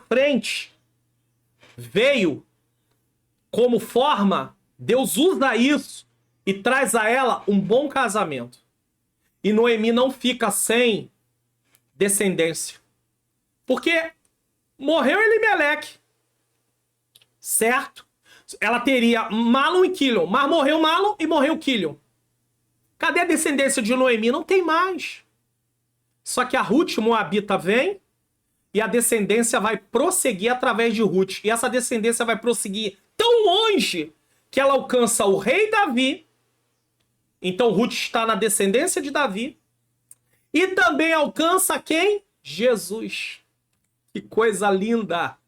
frente veio como forma, Deus usa isso e traz a ela um bom casamento. E Noemi não fica sem descendência. Porque morreu Elimeleque, certo? Ela teria Malom e Quilion, mas morreu Malom e morreu Quilion. Cadê a descendência de Noemi? Não tem mais. Só que a Ruth moabita vem e a descendência vai prosseguir através de Ruth. E essa descendência vai prosseguir tão longe que ela alcança o rei Davi. Então Ruth está na descendência de Davi. E também alcança quem? Jesus. Que coisa linda!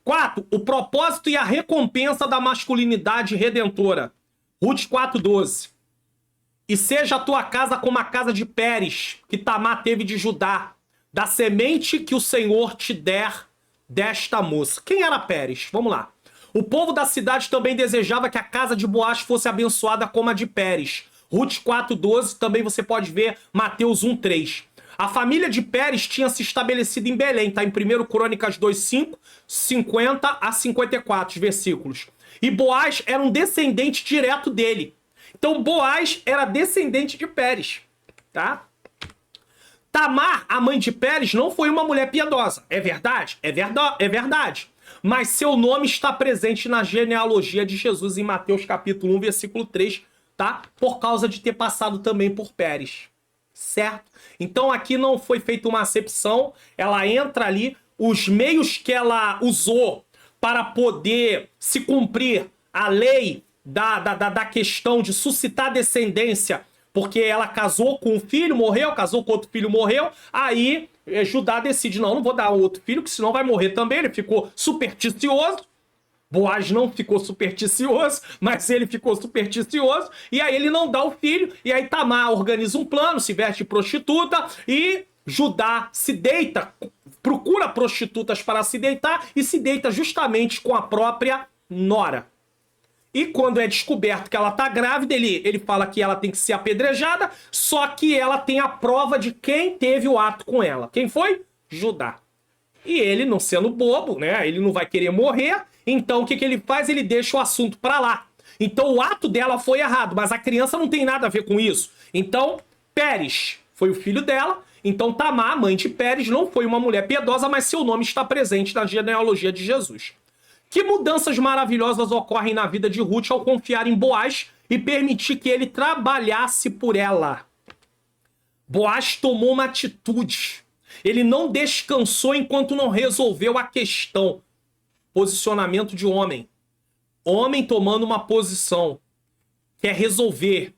4. O propósito e a recompensa da masculinidade redentora. Ruth 4,12. E seja a tua casa como a casa de Pérez, que Tamar teve de Judá, da semente que o Senhor te der desta moça. Quem era Pérez? Vamos lá. O povo da cidade também desejava que a casa de Boaz fosse abençoada como a de Pérez. Ruth 4,12, também você pode ver Mateus 1,3. A família de Pérez tinha se estabelecido em Belém, tá? Em 1 Crônicas 2,5, 50 a 54 versículos. E Boaz era um descendente direto dele. Então Boaz era descendente de Pérez, tá? Tamar, a mãe de Pérez, não foi uma mulher piedosa. É verdade? É verdade. Mas seu nome está presente na genealogia de Jesus em Mateus capítulo 1, versículo 3, tá? Por causa de ter passado também por Pérez. Certo? Então aqui não foi feita uma acepção, ela entra ali, os meios que ela usou para poder se cumprir a lei da questão de suscitar descendência porque ela casou com um filho, morreu, casou com outro filho, morreu, aí Judá decide, não vou dar outro filho, que senão vai morrer também. Ele ficou supersticioso. Boaz não ficou supersticioso, mas ele ficou supersticioso, e aí ele não dá o filho, e aí Tamar organiza um plano, se veste de prostituta, e Judá se deita, procura prostitutas para se deitar, e se deita justamente com a própria nora. E quando é descoberto que ela tá grávida, ele fala que ela tem que ser apedrejada, só que ela tem a prova de quem teve o ato com ela. Quem foi? Judá. E ele, não sendo bobo, né? Ele não vai querer morrer, então o que ele faz? Ele deixa o assunto pra lá. Então o ato dela foi errado, mas a criança não tem nada a ver com isso. Então, Pérez foi o filho dela, então Tamar, mãe de Pérez, não foi uma mulher piedosa, mas seu nome está presente na genealogia de Jesus. Que mudanças maravilhosas ocorrem na vida de Ruth ao confiar em Boaz e permitir que ele trabalhasse por ela. Boaz tomou uma atitude. Ele não descansou enquanto não resolveu a questão. Posicionamento de homem. Homem tomando uma posição. Quer resolver.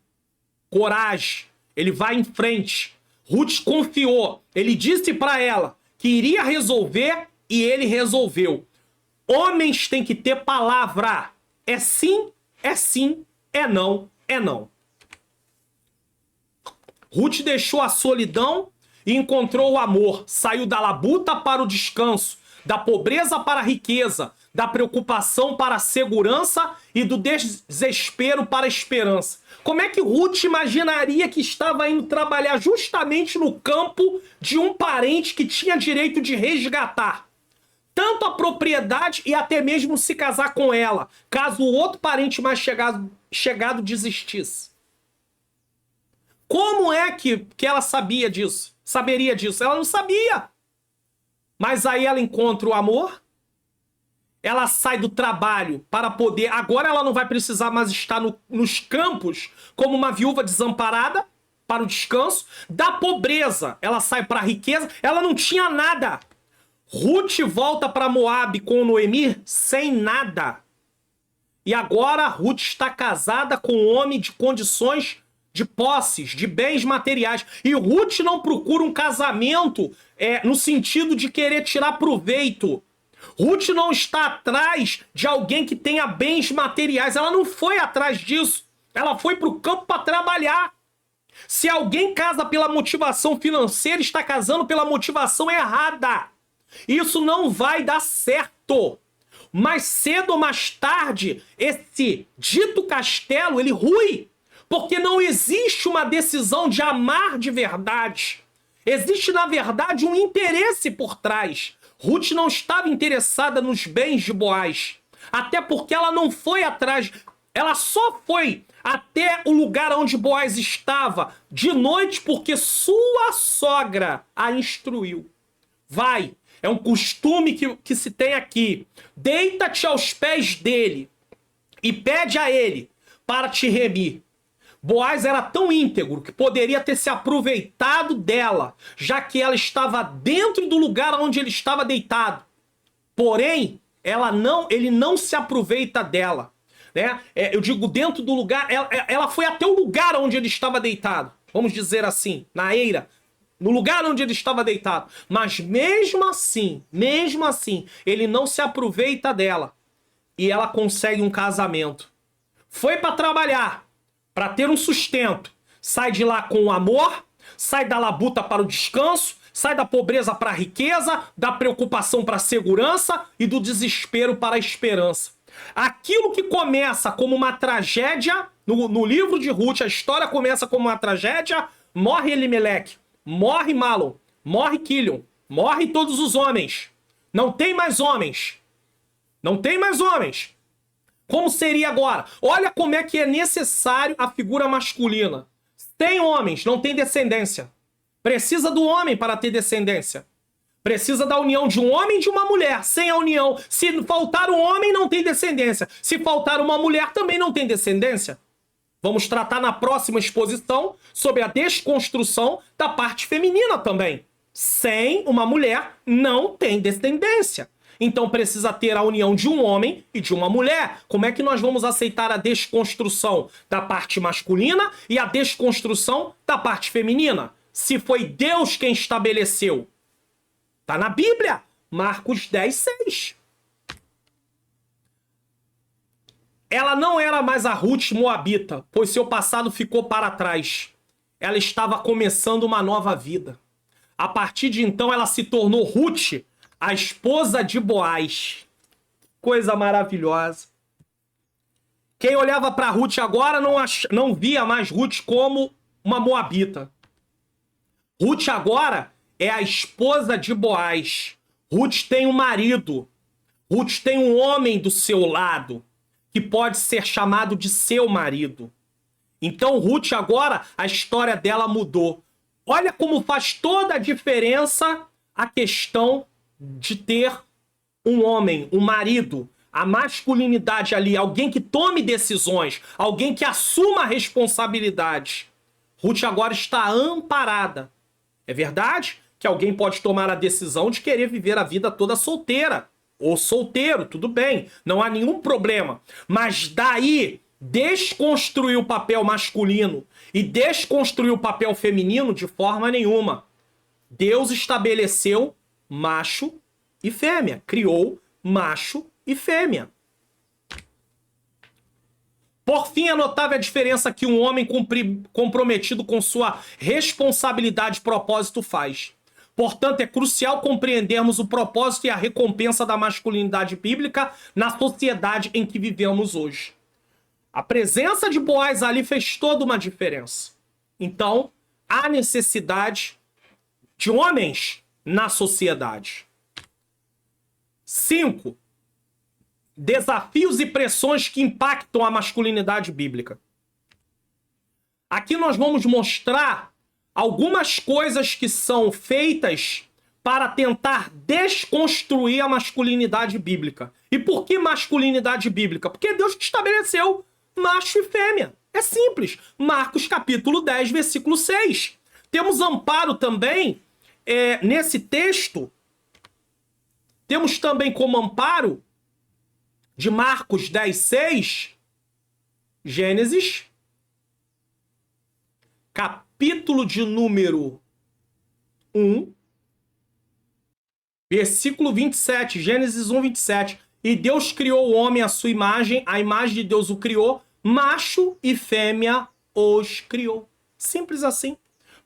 Coragem. Ele vai em frente. Ruth confiou. Ele disse para ela que iria resolver e ele resolveu. Homens têm que ter palavra. É sim, é não, é não. Ruth deixou a solidão e encontrou o amor. Saiu da labuta para o descanso, da pobreza para a riqueza, da preocupação para a segurança e do desespero para a esperança. Como é que Ruth imaginaria que estava indo trabalhar justamente no campo de um parente que tinha direito de resgatar tanto a propriedade e até mesmo se casar com ela, caso o outro parente mais chegado desistisse? Como é que ela sabia disso? Saberia disso? Ela não sabia. Mas aí ela encontra o amor, ela sai do trabalho para poder... Agora ela não vai precisar mais estar nos campos como uma viúva desamparada para o descanso. Da pobreza, ela sai para a riqueza. Ela não tinha nada. Ruth volta para Moabe com Noemi sem nada. E agora Ruth está casada com um homem de condições de posses, de bens materiais. E Ruth não procura um casamento no sentido de querer tirar proveito. Ruth não está atrás de alguém que tenha bens materiais. Ela não foi atrás disso. Ela foi para o campo para trabalhar. Se alguém casa pela motivação financeira, está casando pela motivação errada. Isso não vai dar certo. Mais cedo ou mais tarde, esse dito castelo, ele rui. Porque não existe uma decisão de amar de verdade. Existe, na verdade, um interesse por trás. Ruth não estava interessada nos bens de Boaz. Até porque ela não foi atrás. Ela só foi até o lugar onde Boaz estava de noite porque sua sogra a instruiu. Vai. É um costume que se tem aqui. Deita-te aos pés dele e pede a ele para te remir. Boaz era tão íntegro que poderia ter se aproveitado dela, já que ela estava dentro do lugar onde ele estava deitado. Porém, ele não se aproveita dela. Né? Eu digo dentro do lugar, ela foi até o lugar onde ele estava deitado. Vamos dizer assim, na eira. No lugar onde ele estava deitado. Mas mesmo assim, ele não se aproveita dela. E ela consegue um casamento. Foi para trabalhar, para ter um sustento. Sai de lá com o amor, sai da labuta para o descanso, sai da pobreza para a riqueza, da preocupação para a segurança e do desespero para a esperança. Aquilo que começa como uma tragédia, no livro de Ruth, a história começa como uma tragédia, morre Elimeleque. Morre Malom, morre Quilion, morre todos os homens. Não tem mais homens. Não tem mais homens. Como seria agora? Olha como é que é necessário a figura masculina. Tem homens, não tem descendência. Precisa do homem para ter descendência. Precisa da união de um homem e de uma mulher. Sem a união, se faltar um homem, não tem descendência. Se faltar uma mulher, também não tem descendência. Vamos tratar na próxima exposição sobre a desconstrução da parte feminina também. Sem uma mulher, não tem descendência. então precisa ter a união de um homem e de uma mulher. Como é que nós vamos aceitar a desconstrução da parte masculina e a desconstrução da parte feminina? Se foi Deus quem estabeleceu. Está na Bíblia, Marcos 10, 6. Ela não era mais a Ruth moabita, pois seu passado ficou para trás. Ela estava começando uma nova vida. A partir de então, ela se tornou Ruth, a esposa de Boaz. Coisa maravilhosa. Quem olhava para Ruth agora não via mais Ruth como uma moabita. Ruth agora é a esposa de Boaz. Ruth tem um marido. Ruth tem um homem do seu lado, que pode ser chamado de seu marido. Então, Ruth agora, a história dela mudou. Olha como faz toda a diferença a questão de ter um homem, um marido, a masculinidade ali, alguém que tome decisões, alguém que assuma a responsabilidade. Ruth agora está amparada. É verdade que alguém pode tomar a decisão de querer viver a vida toda solteira, ou solteiro, tudo bem, não há nenhum problema. Mas daí desconstruir o papel masculino e desconstruir o papel feminino de forma nenhuma. Deus estabeleceu macho e fêmea, criou macho e fêmea. Por fim, é notável a diferença que um homem comprometido com sua responsabilidade e propósito faz. Portanto, é crucial compreendermos o propósito e a recompensa da masculinidade bíblica na sociedade em que vivemos hoje. A presença de Boaz ali fez toda uma diferença. Então, há necessidade de homens na sociedade. 5. Desafios e pressões que impactam a masculinidade bíblica. Aqui nós vamos mostrar algumas coisas que são feitas para tentar desconstruir a masculinidade bíblica. E por que masculinidade bíblica? Porque Deus que estabeleceu macho e fêmea. É simples. Marcos capítulo 10, versículo 6. Temos amparo também nesse texto. Temos também como amparo de Marcos 10, 6, Gênesis, capítulo de número 1, versículo 27, Gênesis 1, 27. E Deus criou o homem à sua imagem, a imagem de Deus o criou, macho e fêmea os criou. Simples assim.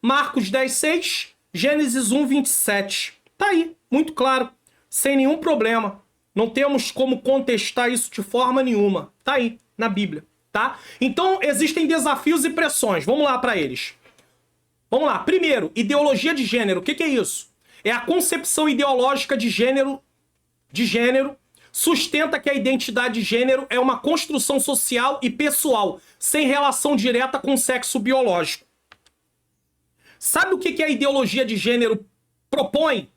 Marcos 10, 6, Gênesis 1, 27. Tá aí, muito claro, sem nenhum problema. Não temos como contestar isso de forma nenhuma. Tá aí, na Bíblia, tá? Então, existem desafios e pressões. Vamos lá para eles. Vamos lá. Primeiro, ideologia de gênero. O que é isso? É a concepção ideológica de gênero sustenta que a identidade de gênero é uma construção social e pessoal, sem relação direta com o sexo biológico. Sabe o que a ideologia de gênero propõe?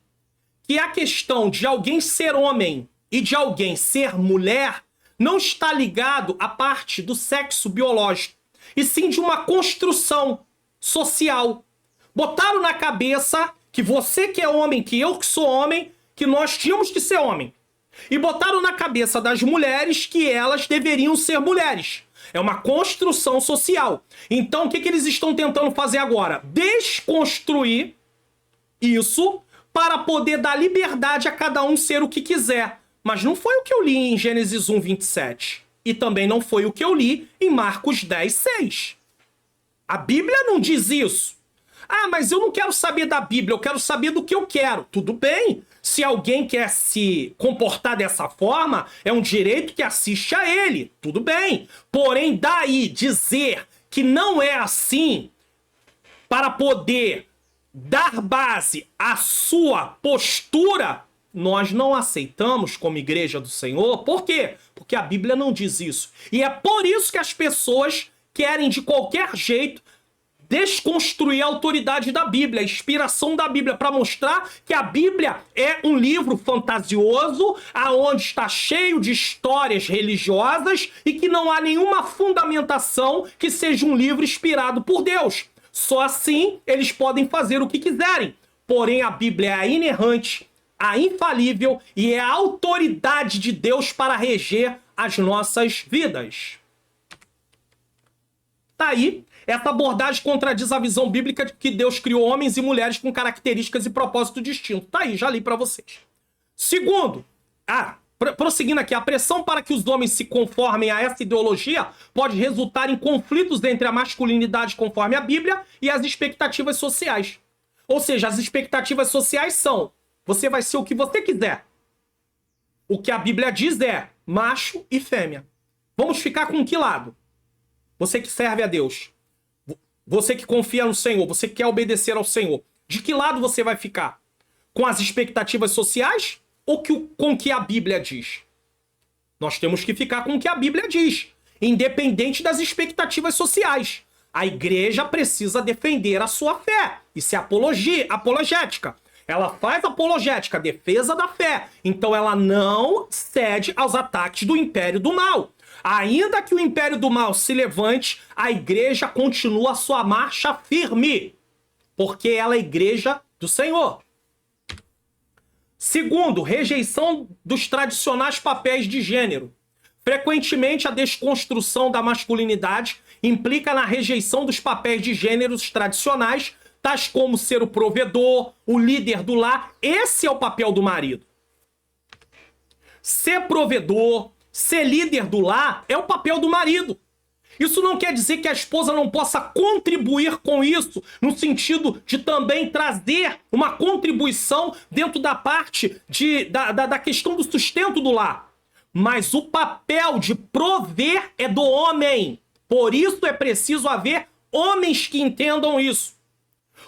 Que a questão de alguém ser homem e de alguém ser mulher não está ligado à parte do sexo biológico, e sim de uma construção social. Botaram na cabeça que você que é homem, que eu que sou homem, que nós tínhamos que ser homem. E botaram na cabeça das mulheres que elas deveriam ser mulheres. É uma construção social. Então, o que eles estão tentando fazer agora? Desconstruir isso para poder dar liberdade a cada um ser o que quiser. Mas não foi o que eu li em Gênesis 1, 27. E também não foi o que eu li em Marcos 10, 6. A Bíblia não diz isso. Ah, mas eu não quero saber da Bíblia, eu quero saber do que eu quero. Tudo bem. Se alguém quer se comportar dessa forma, é um direito que assiste a ele. Tudo bem. Porém, daí dizer que não é assim para poder dar base à sua postura, nós não aceitamos como igreja do Senhor. Por quê? Porque a Bíblia não diz isso. E é por isso que as pessoas querem de qualquer jeito desconstruir a autoridade da Bíblia, a inspiração da Bíblia, para mostrar que a Bíblia é um livro fantasioso, aonde está cheio de histórias religiosas e que não há nenhuma fundamentação que seja um livro inspirado por Deus. Só assim eles podem fazer o que quiserem. Porém, a Bíblia é inerrante, a infalível e é a autoridade de Deus para reger as nossas vidas. Tá aí, essa abordagem contradiz a visão bíblica de que Deus criou homens e mulheres com características e propósito distinto. Tá aí, já li para vocês. Segundo, prosseguindo aqui, a pressão para que os homens se conformem a essa ideologia pode resultar em conflitos entre a masculinidade conforme a Bíblia e as expectativas sociais. Ou seja, as expectativas sociais são: você vai ser o que você quiser. O que a Bíblia diz é macho e fêmea. Vamos ficar com que lado? Você que serve a Deus, você que confia no Senhor, você que quer obedecer ao Senhor, de que lado você vai ficar? Com as expectativas sociais ou com o que a Bíblia diz? Nós temos que ficar com o que a Bíblia diz, independente das expectativas sociais. A igreja precisa defender a sua fé. Isso é apologética. Ela faz apologética, defesa da fé. Então ela não cede aos ataques do império do mal. Ainda que o império do mal se levante, a igreja continua a sua marcha firme, porque ela é a igreja do Senhor. Segundo, rejeição dos tradicionais papéis de gênero. Frequentemente, a desconstrução da masculinidade implica na rejeição dos papéis de gêneros tradicionais, tais como ser o provedor, o líder do lar. Esse é o papel do marido. Ser provedor, ser líder do lar é o papel do marido. Isso não quer dizer que a esposa não possa contribuir com isso, no sentido de também trazer uma contribuição dentro da parte da questão do sustento do lar. Mas o papel de prover é do homem. Por isso é preciso haver homens que entendam isso.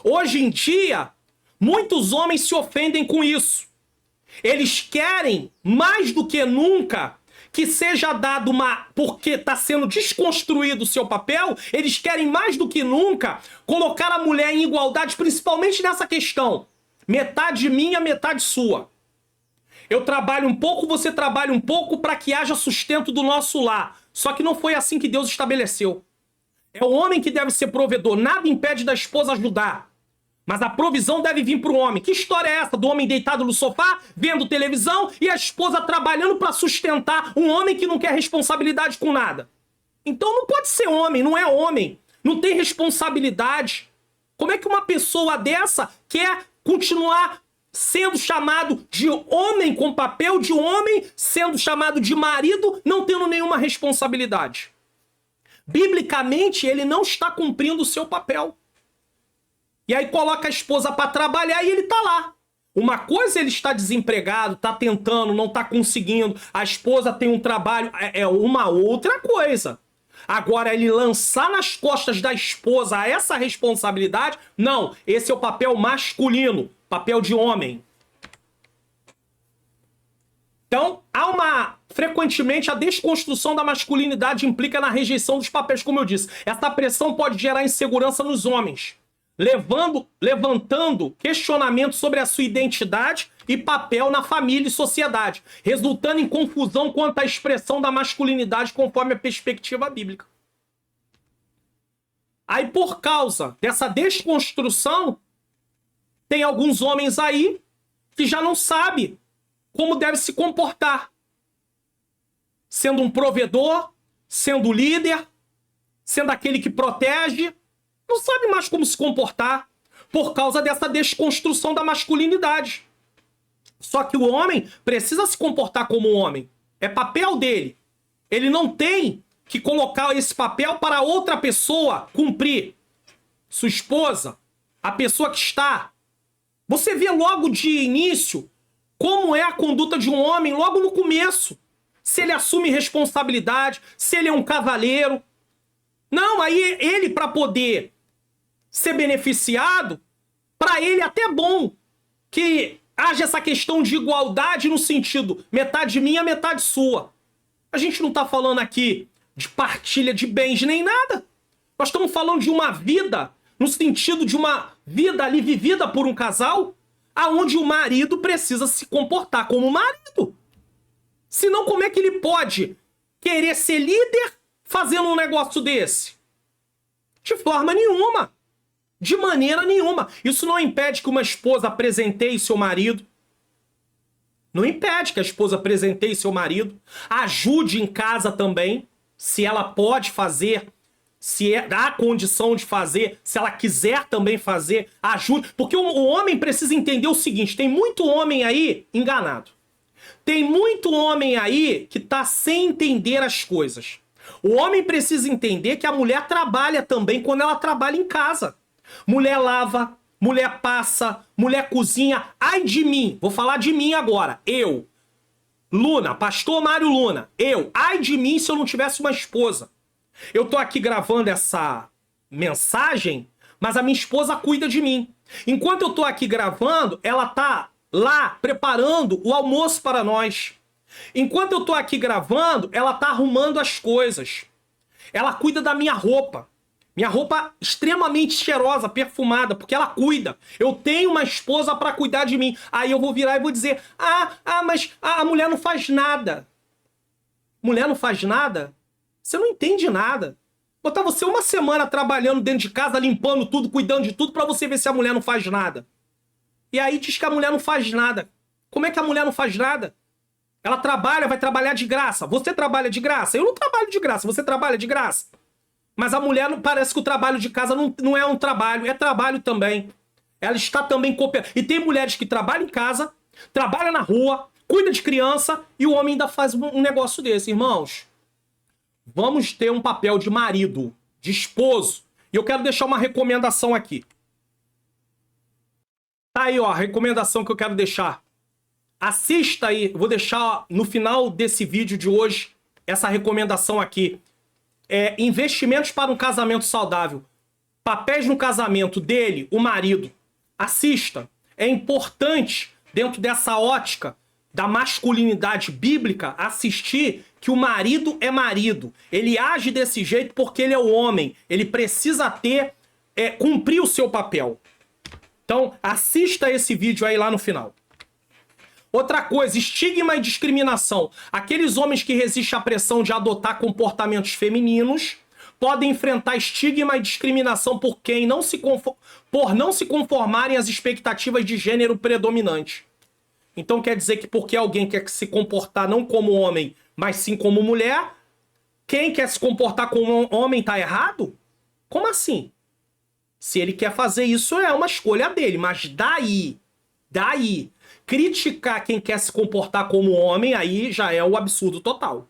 Hoje em dia, muitos homens se ofendem com isso. Eles querem, mais do que nunca, que seja dado porque está sendo desconstruído o seu papel, eles querem mais do que nunca colocar a mulher em igualdade, principalmente nessa questão. Metade minha, metade sua. Eu trabalho um pouco, você trabalha um pouco para que haja sustento do nosso lar. Só que não foi assim que Deus estabeleceu. É o homem que deve ser provedor. Nada impede da esposa ajudar. Mas a provisão deve vir para o homem. Que história é essa do homem deitado no sofá, vendo televisão, e a esposa trabalhando para sustentar um homem que não quer responsabilidade com nada? Então não pode ser homem, não é homem. Não tem responsabilidade. Como é que uma pessoa dessa quer continuar sendo chamado de homem, com papel de homem, sendo chamado de marido, não tendo nenhuma responsabilidade? Biblicamente, ele não está cumprindo o seu papel. E aí coloca a esposa para trabalhar e ele tá lá. Uma coisa ele está desempregado, tá tentando, não tá conseguindo. A esposa tem um trabalho, é uma outra coisa. Agora, ele lançar nas costas da esposa essa responsabilidade, não. Esse é o papel masculino, papel de homem. Então, frequentemente, a desconstrução da masculinidade implica na rejeição dos papéis, como eu disse. Essa pressão pode gerar insegurança nos homens, levantando questionamentos sobre a sua identidade e papel na família e sociedade, resultando em confusão quanto à expressão da masculinidade conforme a perspectiva bíblica. Aí, por causa dessa desconstrução, tem alguns homens aí que já não sabem como deve se comportar. Sendo um provedor, sendo líder, sendo aquele que protege, não sabe mais como se comportar por causa dessa desconstrução da masculinidade. Só que o homem precisa se comportar como um homem. É papel dele. Ele não tem que colocar esse papel para outra pessoa cumprir. Sua esposa, a pessoa que está. Você vê logo de início como é a conduta de um homem logo no começo. Se ele assume responsabilidade, se ele é um cavaleiro. Não, aí ele, para poder ser beneficiado, para ele até é bom que haja essa questão de igualdade no sentido metade minha, metade sua. A gente não está falando aqui de partilha de bens nem nada. Nós estamos falando de uma vida, no sentido de uma vida ali vivida por um casal, aonde o marido precisa se comportar como marido. Senão, como é que ele pode querer ser líder fazendo um negócio desse? De forma nenhuma. De maneira nenhuma. Isso não impede que uma esposa presenteie seu marido. Não impede que a esposa presenteie seu marido, ajude em casa também, se ela pode fazer, se há condição de fazer, se ela quiser também fazer, ajude. Porque o homem precisa entender o seguinte, tem muito homem aí enganado. Tem muito homem aí que tá sem entender as coisas. O homem precisa entender que a mulher trabalha também quando ela trabalha em casa. Mulher lava, mulher passa, mulher cozinha. Ai de mim, vou falar de mim agora. Eu, Luna, pastor Mário Luna, ai de mim se eu não tivesse uma esposa. Eu tô aqui gravando essa mensagem, mas a minha esposa cuida de mim. Enquanto eu tô aqui gravando, ela tá lá preparando o almoço para nós. Enquanto eu tô aqui gravando, ela tá arrumando as coisas. Ela cuida da minha roupa. Minha roupa extremamente cheirosa, perfumada, porque ela cuida. Eu tenho uma esposa para cuidar de mim. Aí eu vou virar e vou dizer, mas a mulher não faz nada. Mulher não faz nada? Você não entende nada. Botar você uma semana trabalhando dentro de casa, limpando tudo, cuidando de tudo, para você ver se a mulher não faz nada. E aí diz que a mulher não faz nada. Como é que a mulher não faz nada? Ela trabalha, vai trabalhar de graça. Você trabalha de graça? Eu não trabalho de graça. Você trabalha de graça? Mas a mulher não parece que o trabalho de casa não é um trabalho. É trabalho também. Ela está também cooperando. E tem mulheres que trabalham em casa, trabalham na rua, cuida de criança e o homem ainda faz um negócio desse. Irmãos, vamos ter um papel de marido, de esposo. E eu quero deixar uma recomendação aqui. Tá aí, ó, a recomendação que eu quero deixar. Assista aí, vou deixar no final desse vídeo de hoje essa recomendação aqui. Investimentos para um casamento saudável. Papéis no casamento dele, o marido. Assista. É importante, dentro dessa ótica da masculinidade bíblica, assistir que o marido é marido. Ele age desse jeito porque ele é o homem. Ele precisa cumprir o seu papel. Então, assista esse vídeo aí lá no final. Outra coisa, estigma e discriminação. Aqueles homens que resistem à pressão de adotar comportamentos femininos podem enfrentar estigma e discriminação por não se conformarem às expectativas de gênero predominante. Então quer dizer que porque alguém quer se comportar não como homem, mas sim como mulher, quem quer se comportar como homem tá errado? Como assim? Se ele quer fazer isso, é uma escolha dele, mas daí, criticar quem quer se comportar como homem, aí já é o absurdo total.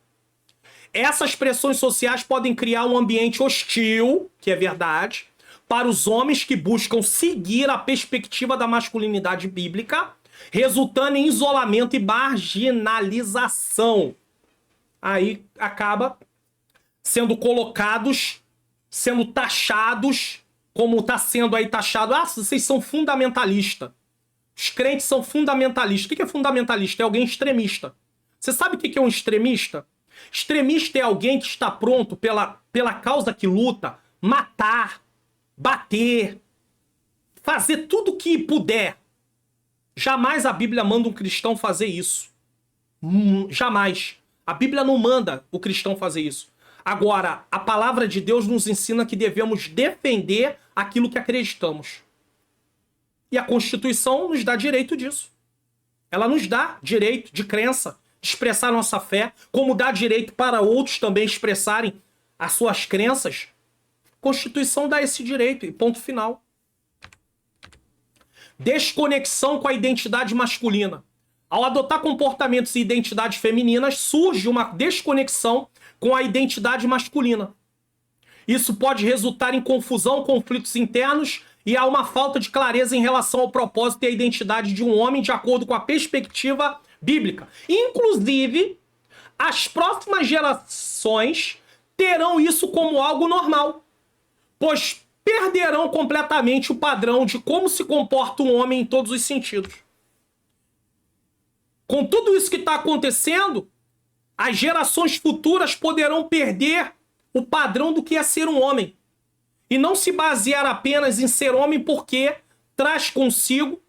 Essas pressões sociais podem criar um ambiente hostil, que é verdade, para os homens que buscam seguir a perspectiva da masculinidade bíblica, resultando em isolamento e marginalização. Aí acaba sendo colocados, sendo taxados, como está sendo aí taxado, vocês são fundamentalistas. Os crentes são fundamentalistas. O que é fundamentalista? É alguém extremista. Você sabe o que é um extremista? Extremista é alguém que está pronto pela causa que luta, matar, bater, fazer tudo o que puder. Jamais a Bíblia manda um cristão fazer isso. Jamais. A Bíblia não manda o cristão fazer isso. Agora, a palavra de Deus nos ensina que devemos defender aquilo que acreditamos. E a Constituição nos dá direito disso. Ela nos dá direito de crença, de expressar nossa fé, como dá direito para outros também expressarem as suas crenças. A Constituição dá esse direito, e ponto final. Desconexão com a identidade masculina. Ao adotar comportamentos e identidades femininas, surge uma desconexão com a identidade masculina. Isso pode resultar em confusão, conflitos internos e há uma falta de clareza em relação ao propósito e à identidade de um homem de acordo com a perspectiva bíblica. Inclusive, as próximas gerações terão isso como algo normal, pois perderão completamente o padrão de como se comporta um homem em todos os sentidos. Com tudo isso que está acontecendo, as gerações futuras poderão perder o padrão do que é ser um homem. E não se basear apenas em ser homem porque traz consigo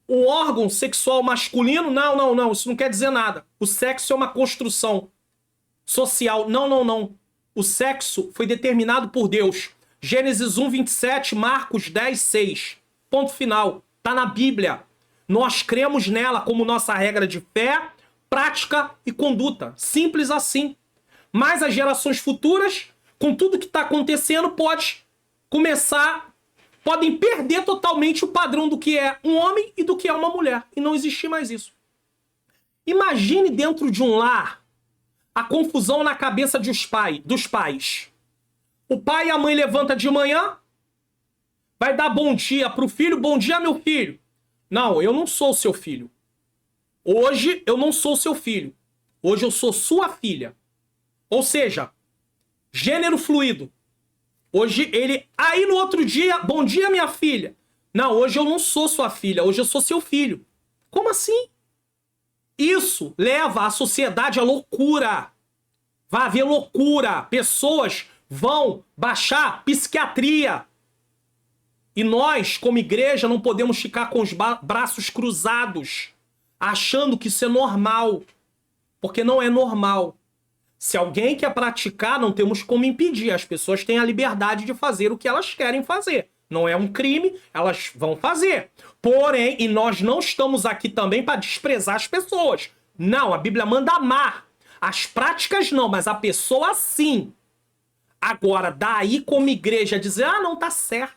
o órgão sexual masculino. Não, isso não quer dizer nada. O sexo é uma construção social. Não. O sexo foi determinado por Deus. Gênesis 1, 27, Marcos 10, 6. Ponto final. Tá na Bíblia. Nós cremos nela como nossa regra de fé, prática e conduta. Simples assim. Mas as gerações futuras, com tudo que está acontecendo, podem perder totalmente o padrão do que é um homem e do que é uma mulher. E não existir mais isso. Imagine dentro de um lar a confusão na cabeça dos pais. O pai e a mãe levantam de manhã, vai dar bom dia pro filho. Bom dia, meu filho. Não, eu não sou seu filho. Hoje eu não sou seu filho. Hoje eu sou sua filha. Ou seja, gênero fluido. Hoje ele... Aí no outro dia, bom dia, minha filha. Não, hoje eu não sou sua filha. Hoje eu sou seu filho. Como assim? Isso leva a sociedade à loucura. Vai haver loucura. Pessoas vão baixar psiquiatria. E nós, como igreja, não podemos ficar com os braços cruzados, achando que isso é normal. Porque não é normal. Se alguém quer praticar, não temos como impedir. As pessoas têm a liberdade de fazer o que elas querem fazer. Não é um crime, elas vão fazer. Porém, e nós não estamos aqui também para desprezar as pessoas. Não, a Bíblia manda amar. As práticas não, mas a pessoa sim. Agora, daí como igreja dizer, não tá certo.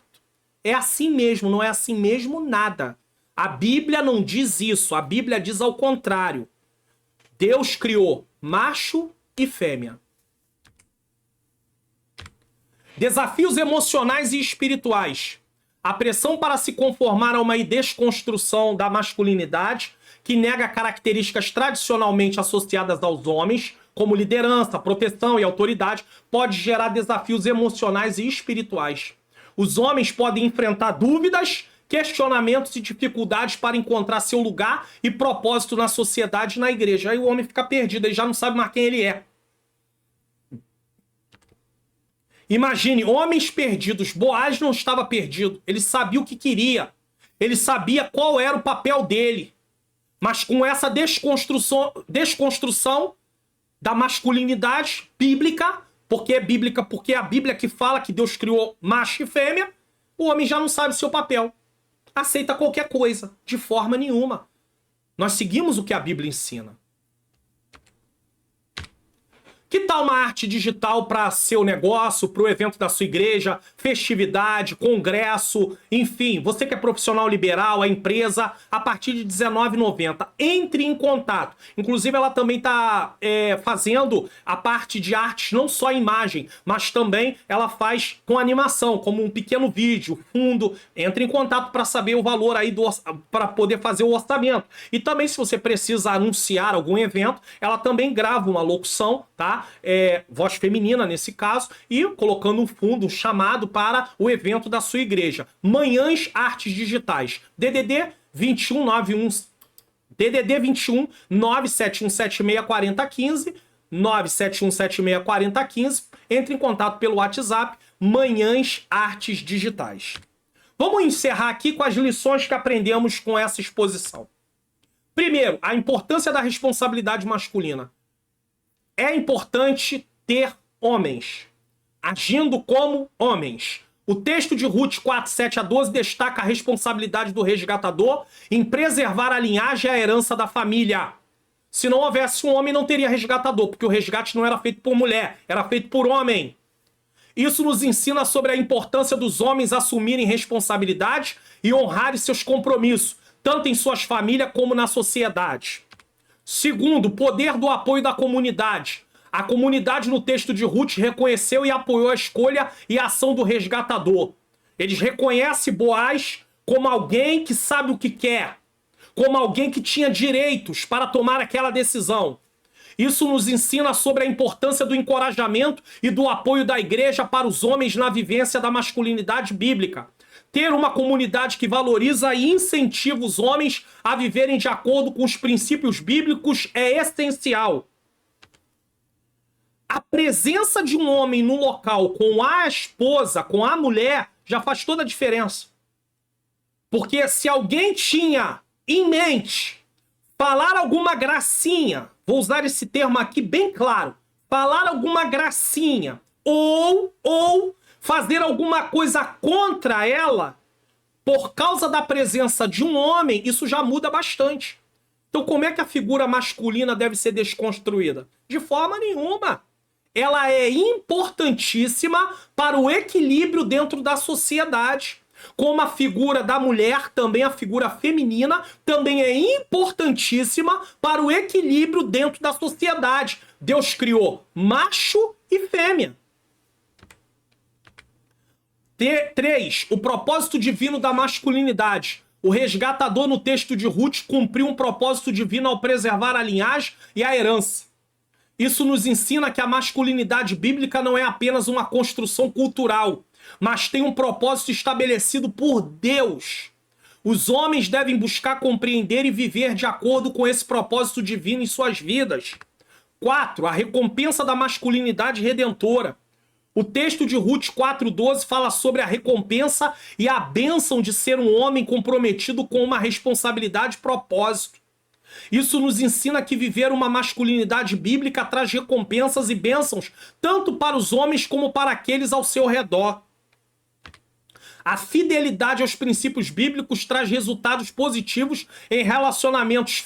É assim mesmo, não é assim mesmo nada. A Bíblia não diz isso, a Bíblia diz ao contrário. Deus criou macho e fêmea. Desafios emocionais e espirituais. A pressão para se conformar a uma desconstrução da masculinidade, que nega características tradicionalmente associadas aos homens, como liderança, proteção e autoridade, pode gerar desafios emocionais e espirituais. Os homens podem enfrentar dúvidas, questionamentos e dificuldades para encontrar seu lugar e propósito na sociedade e na igreja. Aí o homem fica perdido, ele já não sabe mais quem ele é. Imagine, homens perdidos. Boaz não estava perdido. Ele sabia o que queria. Ele sabia qual era o papel dele. Mas com essa desconstrução da masculinidade bíblica, porque é bíblica, porque é a Bíblia que fala que Deus criou macho e fêmea, o homem já não sabe o seu papel. Aceita qualquer coisa, de forma nenhuma. Nós seguimos o que a Bíblia ensina. Que tal uma arte digital para seu negócio, para o evento da sua igreja, festividade, congresso, enfim, você que é profissional liberal, a empresa, a partir de R$19,90. Entre em contato. Inclusive, ela também está fazendo a parte de artes, não só imagem, mas também ela faz com animação, como um pequeno vídeo, fundo. Entre em contato para saber o valor aí, para poder fazer o orçamento. E também, se você precisa anunciar algum evento, ela também grava uma locução, tá? Voz feminina nesse caso, e colocando um fundo, um chamado para o evento da sua igreja. Manhãs Artes Digitais. DDD 21 971764015, 971764015. Entre em contato pelo WhatsApp. Manhãs Artes Digitais. Vamos encerrar aqui com as lições que aprendemos com essa exposição. Primeiro, a importância da responsabilidade masculina. É importante ter homens agindo como homens. O texto de Ruth 4:7-12 destaca a responsabilidade do resgatador em preservar a linhagem e a herança da família. Se não houvesse um homem, não teria resgatador, porque o resgate não era feito por mulher, era feito por homem. Isso nos ensina sobre a importância dos homens assumirem responsabilidade e honrarem seus compromissos, tanto em suas famílias como na sociedade. Segundo, o poder do apoio da comunidade. A comunidade no texto de Ruth reconheceu e apoiou a escolha e a ação do resgatador. Eles reconhecem Boaz como alguém que sabe o que quer, como alguém que tinha direitos para tomar aquela decisão. Isso nos ensina sobre a importância do encorajamento e do apoio da igreja para os homens na vivência da masculinidade bíblica. Ter uma comunidade que valoriza e incentiva os homens a viverem de acordo com os princípios bíblicos é essencial. A presença de um homem no local com a esposa, com a mulher, já faz toda a diferença. Porque se alguém tinha em mente falar alguma gracinha, vou usar esse termo aqui bem claro, falar alguma gracinha ou fazer alguma coisa contra ela, Por causa da presença de um homem, isso já muda bastante. Então, como é que a figura masculina deve ser desconstruída? De forma nenhuma. Ela é importantíssima para o equilíbrio dentro da sociedade. Como a figura da mulher, também a figura feminina, também é importantíssima para o equilíbrio dentro da sociedade. Deus criou macho e fêmea. 3. O propósito divino da masculinidade. O resgatador no texto de Ruth cumpriu um propósito divino ao preservar a linhagem e a herança. Isso nos ensina que a masculinidade bíblica não é apenas uma construção cultural, mas tem um propósito estabelecido por Deus. Os homens devem buscar compreender e viver de acordo com esse propósito divino em suas vidas. 4. A recompensa da masculinidade redentora. O texto de Ruth 4,12 fala sobre a recompensa e a bênção de ser um homem comprometido com uma responsabilidade e propósito. Isso nos ensina que viver uma masculinidade bíblica traz recompensas e bênçãos tanto para os homens como para aqueles ao seu redor. A fidelidade aos princípios bíblicos traz resultados positivos em relacionamentos,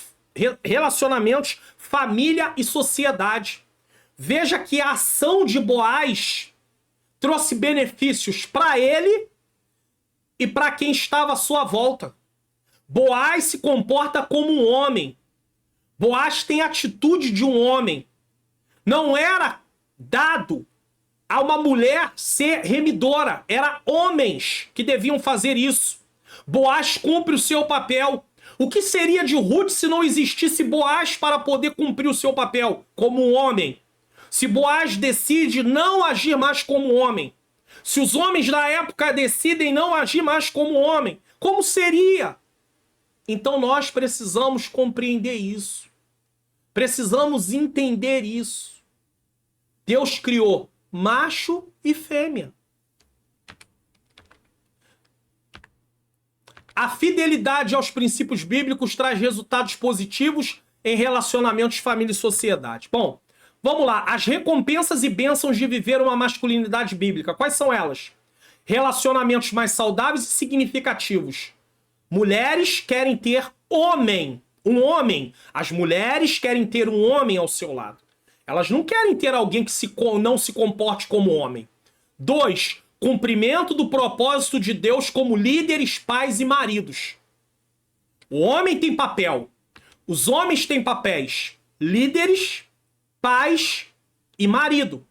família e sociedade. Veja que a ação de Boaz trouxe benefícios para ele e para quem estava à sua volta. Boaz se comporta como um homem. Boaz tem a atitude de um homem. Não era dado a uma mulher ser remidora. Era homens que deviam fazer isso. Boaz cumpre o seu papel. O que seria de Ruth se não existisse Boaz para poder cumprir o seu papel como um homem? Se Boaz decide não agir mais como homem, se os homens da época decidem não agir mais como homem, como seria? Então nós precisamos compreender isso. Precisamos entender isso. Deus criou macho e fêmea. A fidelidade aos princípios bíblicos traz resultados positivos em relacionamentos, família e sociedade. Bom, vamos lá. As recompensas e bênçãos de viver uma masculinidade bíblica. Quais são elas? Relacionamentos mais saudáveis e significativos. Mulheres querem ter um homem. As mulheres querem ter um homem ao seu lado. Elas não querem ter alguém que não se comporte como homem. 2. Cumprimento do propósito de Deus como líderes, pais e maridos. O homem tem papel. Os homens têm papéis. Líderes, pais e marido.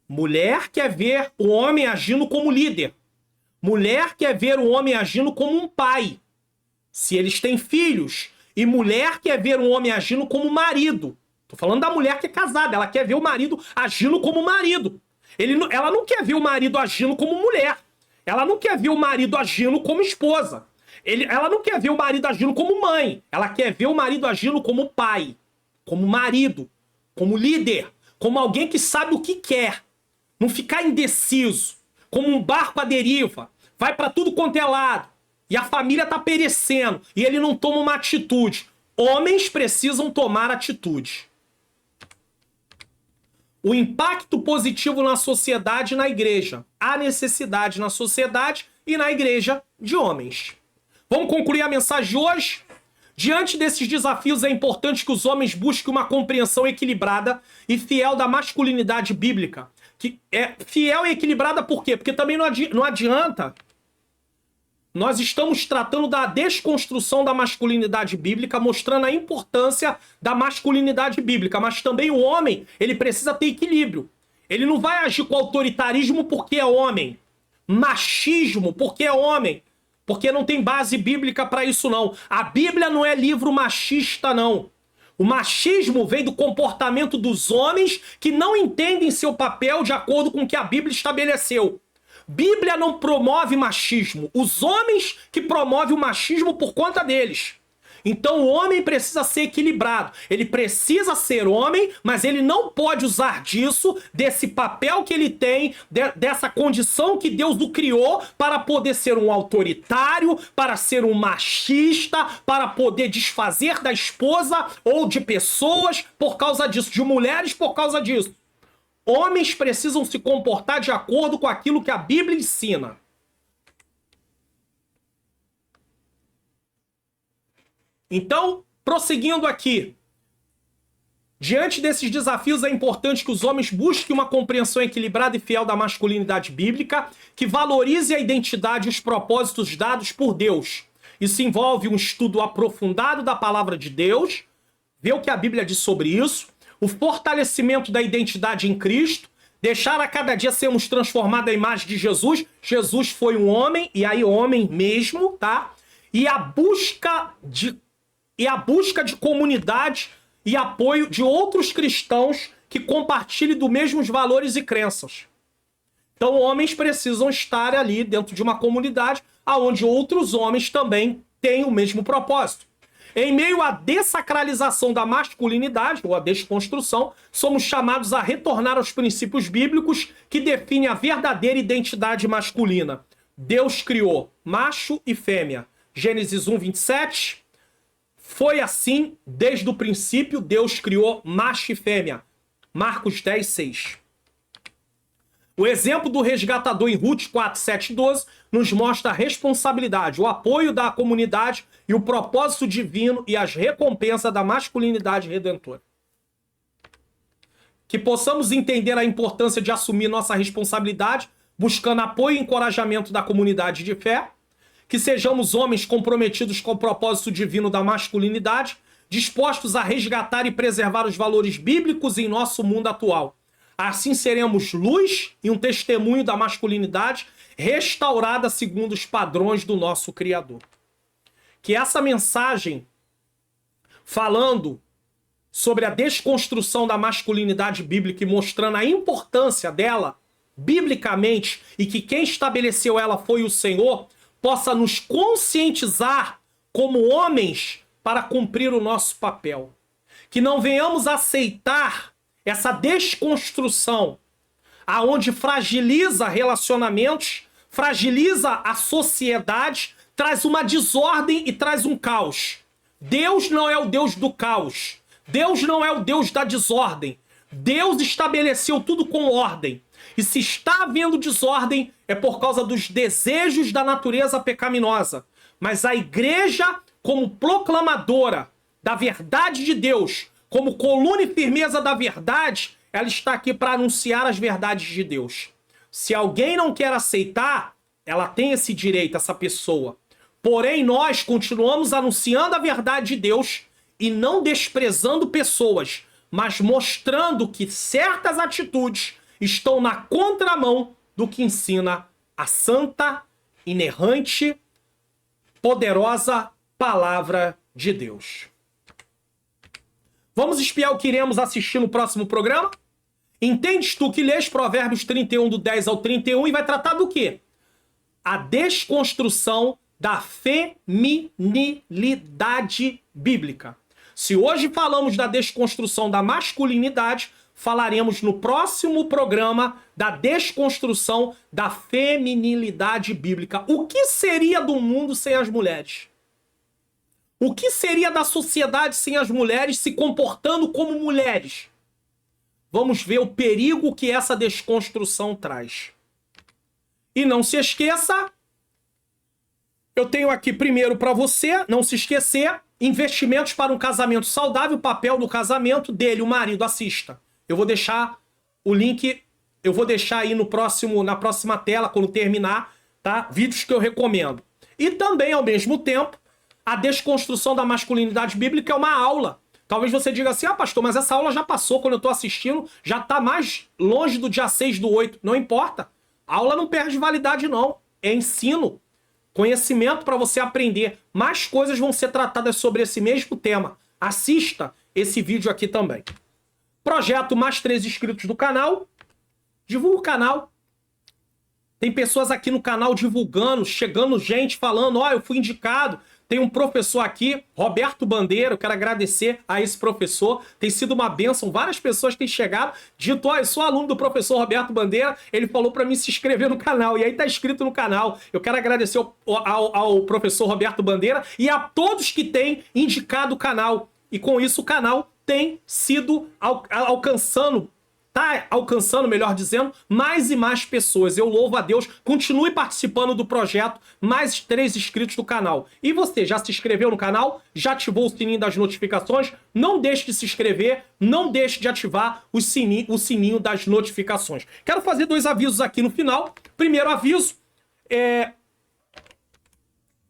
Mulher quer ver o homem agindo como líder. Mulher quer ver o homem agindo como um pai, se eles têm filhos. E mulher quer ver o homem agindo como marido. Tô falando da mulher que é casada, ela quer ver o marido agindo como marido. Ela não quer ver o marido agindo como mulher. Ela não quer ver o marido agindo como esposa. Ela não quer ver o marido agindo como mãe. Ela quer ver o marido agindo como pai, como marido, como líder, como alguém que sabe o que quer. Não ficar indeciso, como um barco à deriva. Vai para tudo quanto é lado. E a família tá perecendo. E ele não toma uma atitude. Homens precisam tomar atitude. O impacto positivo na sociedade e na igreja. Há necessidade na sociedade e na igreja de homens. Vamos concluir a mensagem de hoje? Diante desses desafios, é importante que os homens busquem uma compreensão equilibrada e fiel da masculinidade bíblica. Que é fiel e equilibrada por quê? Porque também não adianta. Nós estamos tratando da desconstrução da masculinidade bíblica, mostrando a importância da masculinidade bíblica, mas também o homem, ele precisa ter equilíbrio. Ele não vai agir com autoritarismo porque é homem, machismo porque é homem, porque não tem base bíblica para isso não. A Bíblia não é livro machista não. O machismo vem do comportamento dos homens que não entendem seu papel de acordo com o que a Bíblia estabeleceu. Bíblia não promove machismo. Os homens que promovem o machismo por conta deles. Então o homem precisa ser equilibrado. Ele precisa ser homem, mas ele não pode usar disso, desse papel que ele tem, dessa condição que Deus o criou, para poder ser um autoritário, para ser um machista, para poder desfazer da esposa ou de pessoas por causa disso, de mulheres por causa disso. Homens precisam se comportar de acordo com aquilo que a Bíblia ensina. Então, prosseguindo aqui, diante desses desafios, é importante que os homens busquem uma compreensão equilibrada e fiel da masculinidade bíblica, que valorize a identidade e os propósitos dados por Deus. Isso envolve um estudo aprofundado da palavra de Deus, ver o que a Bíblia diz sobre isso, o fortalecimento da identidade em Cristo, deixar a cada dia sermos transformados à imagem de Jesus. Jesus foi um homem, e aí homem mesmo, tá? E a busca de comunidade e apoio de outros cristãos que compartilhem dos mesmos valores e crenças. Então, homens precisam estar ali dentro de uma comunidade onde outros homens também têm o mesmo propósito. Em meio à dessacralização da masculinidade, ou à desconstrução, somos chamados a retornar aos princípios bíblicos que definem a verdadeira identidade masculina. Deus criou macho e fêmea. Gênesis 1, 27. Foi assim desde o princípio, Deus criou macho e fêmea. Marcos 10, 6. O exemplo do resgatador em Ruth 4, 7 e 12 nos mostra a responsabilidade, o apoio da comunidade e o propósito divino e as recompensas da masculinidade redentora. Que possamos entender a importância de assumir nossa responsabilidade, buscando apoio e encorajamento da comunidade de fé, que sejamos homens comprometidos com o propósito divino da masculinidade, dispostos a resgatar e preservar os valores bíblicos em nosso mundo atual. Assim seremos luz e um testemunho da masculinidade restaurada segundo os padrões do nosso Criador. Que essa mensagem, falando sobre a desconstrução da masculinidade bíblica e mostrando a importância dela, biblicamente, e que quem estabeleceu ela foi o Senhor, possa nos conscientizar como homens para cumprir o nosso papel. Que não venhamos aceitar essa desconstrução, aonde fragiliza relacionamentos, fragiliza a sociedade, traz uma desordem e traz um caos. Deus não é o Deus do caos. Deus não é o Deus da desordem. Deus estabeleceu tudo com ordem. E se está havendo desordem, é por causa dos desejos da natureza pecaminosa. Mas a igreja, como proclamadora da verdade de Deus, como coluna e firmeza da verdade, ela está aqui para anunciar as verdades de Deus. Se alguém não quer aceitar, ela tem esse direito, essa pessoa. Porém, nós continuamos anunciando a verdade de Deus e não desprezando pessoas, mas mostrando que certas atitudes estão na contramão do que ensina a santa, inerrante, poderosa palavra de Deus. Vamos espiar o que iremos assistir no próximo programa? Entendes tu que lês Provérbios 31, do 10 ao 31, e vai tratar do quê? A desconstrução da feminilidade bíblica. Se hoje falamos da desconstrução da masculinidade, falaremos no próximo programa da desconstrução da feminilidade bíblica. O que seria do mundo sem as mulheres? O que seria da sociedade sem as mulheres se comportando como mulheres? Vamos ver o perigo que essa desconstrução traz. E não se esqueça, eu tenho aqui primeiro para você, não se esquecer, investimentos para um casamento saudável, o papel do casamento dele, o marido, assista. Eu vou deixar o link, eu vou deixar aí na próxima tela, quando terminar, tá? Vídeos que eu recomendo. E também, ao mesmo tempo, a desconstrução da masculinidade bíblica é uma aula. Talvez você diga assim, pastor, mas essa aula já passou, quando eu estou assistindo, já está mais longe do dia 6/8. Não importa. A aula não perde validade, não. É ensino, conhecimento para você aprender. Mais coisas vão ser tratadas sobre esse mesmo tema. Assista esse vídeo aqui também. Projeto mais 3 inscritos do canal. Divulga o canal. Tem pessoas aqui no canal divulgando, chegando gente falando, eu fui indicado. Tem um professor aqui, Roberto Bandeira, eu quero agradecer a esse professor. Tem sido uma bênção, várias pessoas têm chegado, dito, eu sou aluno do professor Roberto Bandeira, ele falou para mim se inscrever no canal, e aí tá inscrito no canal. Eu quero agradecer ao professor Roberto Bandeira e a todos que têm indicado o canal. E com isso o canal tem sido alcançando tá alcançando, melhor dizendo, mais e mais pessoas. Eu louvo a Deus. Continue participando do projeto. Mais 3 inscritos do canal. E você, já se inscreveu no canal? Já ativou o sininho das notificações? Não deixe de se inscrever. Não deixe de ativar o sininho das notificações. Quero fazer 2 avisos aqui no final. Primeiro aviso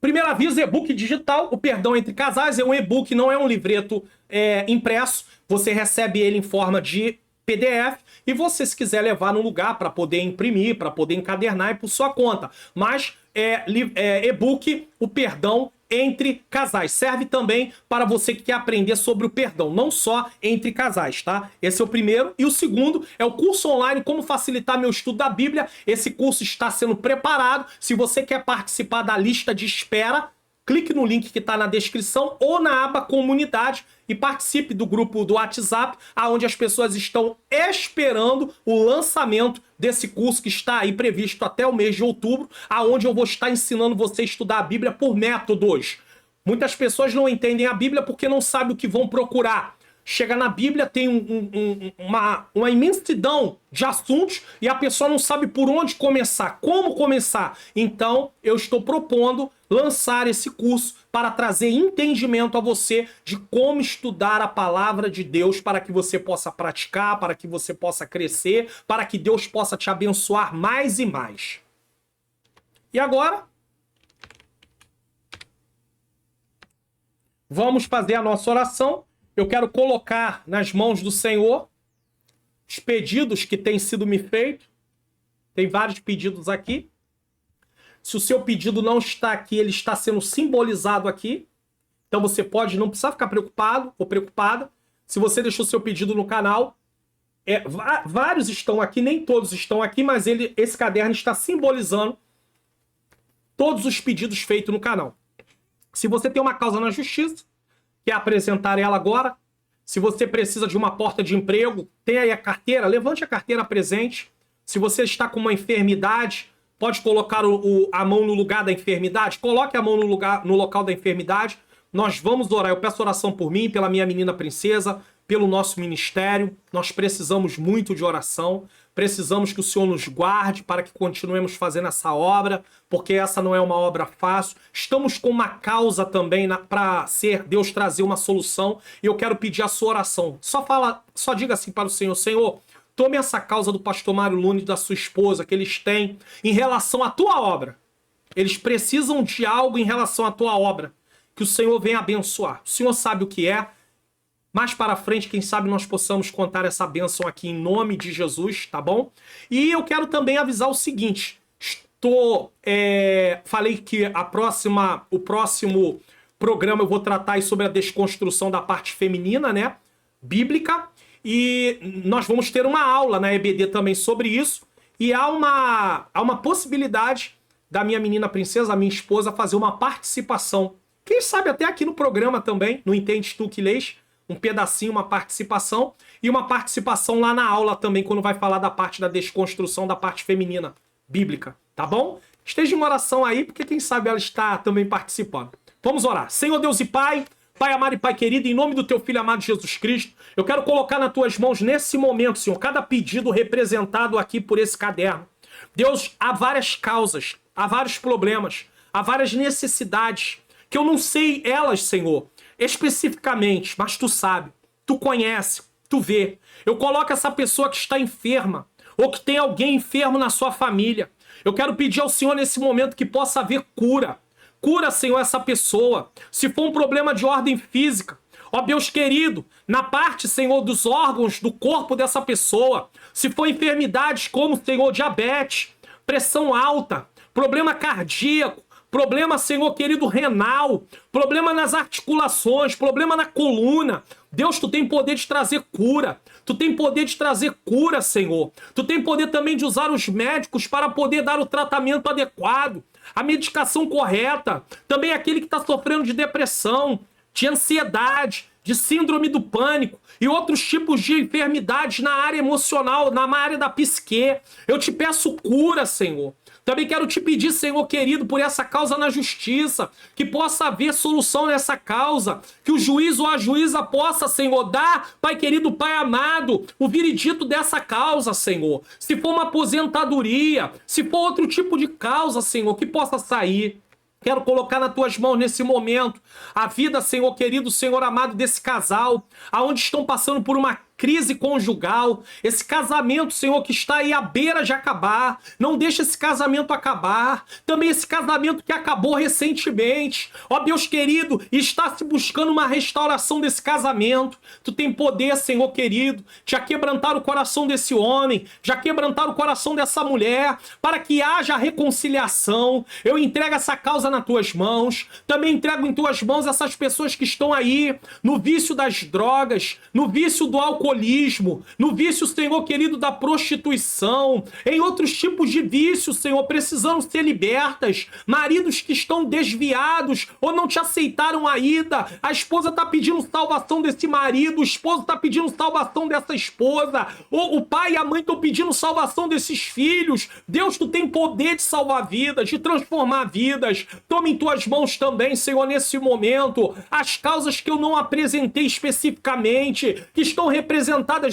Primeiro aviso, e-book digital, o Perdão Entre Casais, é um e-book, não é um livreto impresso. Você recebe ele em forma de PDF e você, se quiser levar no lugar para poder imprimir, para poder encadernar, é por sua conta. Mas e-book, o Perdão Entre Casais. Serve também para você que quer aprender sobre o perdão, não só entre casais, tá? Esse é o primeiro. E o segundo é o curso online Como Facilitar Meu Estudo da Bíblia. Esse curso está sendo preparado. Se você quer participar da lista de espera, clique no link que está na descrição ou na aba Comunidade e participe do grupo do WhatsApp, onde as pessoas estão esperando o lançamento desse curso que está aí previsto até o mês de outubro, aonde eu vou estar ensinando você a estudar a Bíblia por métodos. Muitas pessoas não entendem a Bíblia porque não sabem o que vão procurar. Chega na Bíblia, tem uma imensidão de assuntos e a pessoa não sabe por onde começar, como começar. Então, eu estou propondo lançar esse curso para trazer entendimento a você de como estudar a palavra de Deus para que você possa praticar, para que você possa crescer, para que Deus possa te abençoar mais e mais. E agora, vamos fazer a nossa oração. Eu quero colocar nas mãos do Senhor os pedidos que têm sido me feitos. Tem vários pedidos aqui. Se o seu pedido não está aqui, ele está sendo simbolizado aqui. Então você não precisa ficar preocupado ou preocupada. Se você deixou seu pedido no canal, vários estão aqui, nem todos estão aqui, mas esse caderno está simbolizando todos os pedidos feitos no canal. Se você tem uma causa na justiça, quer apresentar ela agora. Se você precisa de uma porta de emprego, tem aí a carteira, levante a carteira presente. Se você está com uma enfermidade, pode colocar a mão no lugar da enfermidade, coloque a mão no local da enfermidade. Nós vamos orar. Eu peço oração por mim, pela minha menina princesa, pelo nosso ministério. Nós precisamos muito de oração. Precisamos que o Senhor nos guarde para que continuemos fazendo essa obra, porque essa não é uma obra fácil. Estamos com uma causa também para Deus trazer uma solução, e eu quero pedir a sua oração. Só diga assim para o Senhor: Senhor, tome essa causa do pastor Mário Lune e da sua esposa que eles têm em relação à tua obra. Eles precisam de algo em relação à tua obra, que o Senhor venha abençoar. O Senhor sabe o que é. Mais para frente, quem sabe nós possamos contar essa bênção aqui em nome de Jesus, tá bom? E eu quero também avisar o seguinte. Falei que o próximo programa eu vou tratar aí sobre a desconstrução da parte feminina, né? Bíblica. E nós vamos ter uma aula na EBD também sobre isso. E há uma possibilidade da minha menina princesa, a minha esposa, fazer uma participação. Quem sabe até aqui no programa também, no Entende Tu Que Lês, um pedacinho, uma participação. E uma participação lá na aula também, quando vai falar da parte da desconstrução da parte feminina bíblica, tá bom? Esteja em oração aí, porque quem sabe ela está também participando. Vamos orar. Senhor Deus e Pai, Pai amado e Pai querido, em nome do Teu Filho amado Jesus Cristo, eu quero colocar nas Tuas mãos nesse momento, Senhor, cada pedido representado aqui por esse caderno. Deus, há várias causas, há vários problemas, há várias necessidades, que eu não sei elas, Senhor, especificamente, mas Tu sabe, Tu conhece, Tu vê. Eu coloco essa pessoa que está enferma, ou que tem alguém enfermo na sua família. Eu quero pedir ao Senhor nesse momento que possa haver cura. Cura, Senhor, essa pessoa. Se for um problema de ordem física, ó Deus querido, na parte, Senhor, dos órgãos do corpo dessa pessoa, se for enfermidades como, Senhor, diabetes, pressão alta, problema cardíaco, problema, Senhor querido, renal, problema nas articulações, problema na coluna. Deus, Tu tem poder de trazer cura. Tu tem poder de trazer cura, Senhor. Tu tem poder também de usar os médicos para poder dar o tratamento adequado, a medicação correta. Também aquele que está sofrendo de depressão, de ansiedade, de síndrome do pânico e outros tipos de enfermidades na área emocional, na área da psique. Eu te peço cura, Senhor. Também quero te pedir, Senhor querido, por essa causa na justiça, que possa haver solução nessa causa, que o juiz ou a juíza possa, Senhor, dar, Pai querido, Pai amado, o veredito dessa causa, Senhor. Se for uma aposentadoria, se for outro tipo de causa, Senhor, que possa sair. Quero colocar nas tuas mãos nesse momento a vida, Senhor querido, Senhor amado, desse casal, aonde estão passando por uma crise conjugal, esse casamento, Senhor, que está aí à beira de acabar. Não deixa esse casamento acabar. Também esse casamento que acabou recentemente. Ó Deus querido, está se buscando uma restauração desse casamento. Tu tem poder, Senhor querido, de quebrantar o coração desse homem, já quebrantar o coração dessa mulher, para que haja reconciliação. Eu entrego essa causa nas tuas mãos. Também entrego em tuas mãos essas pessoas que estão aí no vício das drogas, no vício do alcoolismo, no vício, Senhor querido, da prostituição, em outros tipos de vícios, Senhor, precisando ser libertas. Maridos que estão desviados ou não te aceitaram ainda. A esposa está pedindo salvação desse marido, o esposo está pedindo salvação dessa esposa, o pai e a mãe estão pedindo salvação desses filhos. Deus, tu tem poder de salvar vidas, de transformar vidas. Toma em tuas mãos também, Senhor, nesse momento, as causas que eu não apresentei especificamente, que estão representadas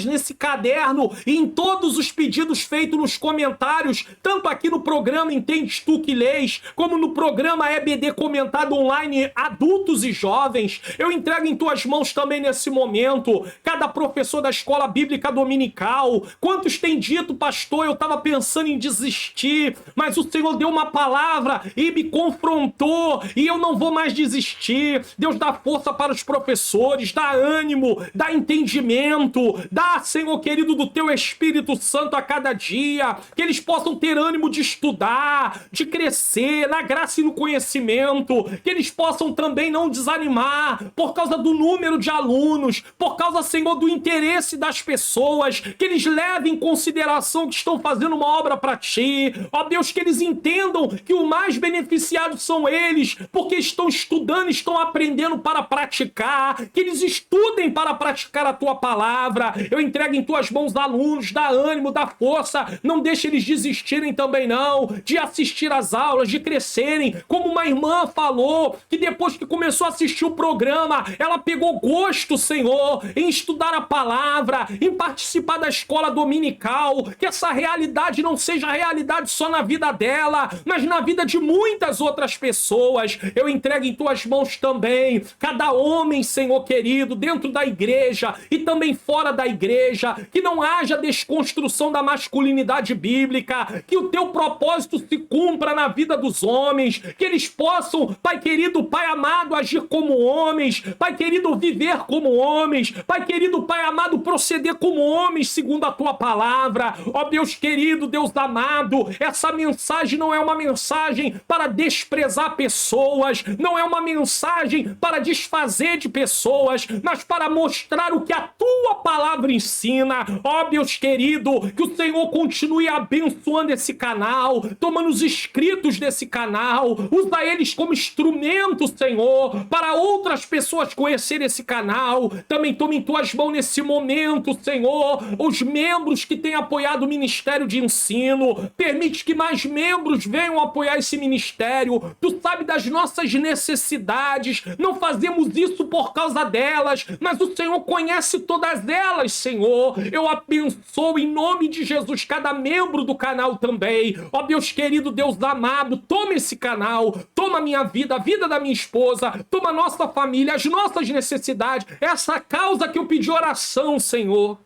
nesse caderno e em todos os pedidos feitos nos comentários, tanto aqui no programa Entendes Tu Que Lês, como no programa EBD Comentado Online Adultos e Jovens. Eu entrego em tuas mãos também nesse momento cada professor da escola bíblica dominical. Quantos têm dito, pastor, eu estava pensando em desistir, mas o Senhor deu uma palavra e me confrontou e eu não vou mais desistir. Deus dá força para os professores, dá ânimo, dá entendimento, dá, Senhor querido, do teu Espírito Santo a cada dia, que eles possam ter ânimo de estudar, de crescer na graça e no conhecimento, que eles possam também não desanimar por causa do número de alunos, por causa, Senhor, do interesse das pessoas, que eles levem em consideração que estão fazendo uma obra para ti. Ó Deus, que eles entendam que o mais beneficiado são eles, porque estão estudando, estão aprendendo para praticar, que eles estudem para praticar a tua palavra. Eu entrego em tuas mãos alunos, dá ânimo, dá força, não deixe eles desistirem também não, de assistir às aulas, de crescerem, como uma irmã falou, que depois que começou a assistir o programa, ela pegou gosto, Senhor, em estudar a palavra, em participar da escola dominical, que essa realidade não seja realidade só na vida dela, mas na vida de muitas outras pessoas. Eu entrego em tuas mãos também cada homem, Senhor querido, dentro da igreja e também fora da igreja, que não haja desconstrução da masculinidade bíblica, que o teu propósito se cumpra na vida dos homens, que eles possam, Pai querido, Pai amado, agir como homens, Pai querido, viver como homens, Pai querido, Pai amado, proceder como homens segundo a tua palavra. Ó Deus querido, Deus amado, essa mensagem não é uma mensagem para desprezar pessoas, não é uma mensagem para desfazer de pessoas, mas para mostrar o que a tua palavra ensina. Ó Deus querido, que o Senhor continue abençoando esse canal, tomando os inscritos desse canal, usa eles como instrumento, Senhor, para outras pessoas conhecerem esse canal. Também toma em tuas mãos nesse momento, Senhor, os membros que têm apoiado o Ministério de Ensino, permite que mais membros venham apoiar esse ministério. Tu sabe das nossas necessidades, não fazemos isso por causa delas, mas o Senhor conhece todas elas, Senhor. Eu abençoo em nome de Jesus cada membro do canal também. Ó Deus querido, Deus amado, toma esse canal, toma a minha vida, a vida da minha esposa, toma a nossa família, as nossas necessidades, essa causa que eu pedi oração, Senhor.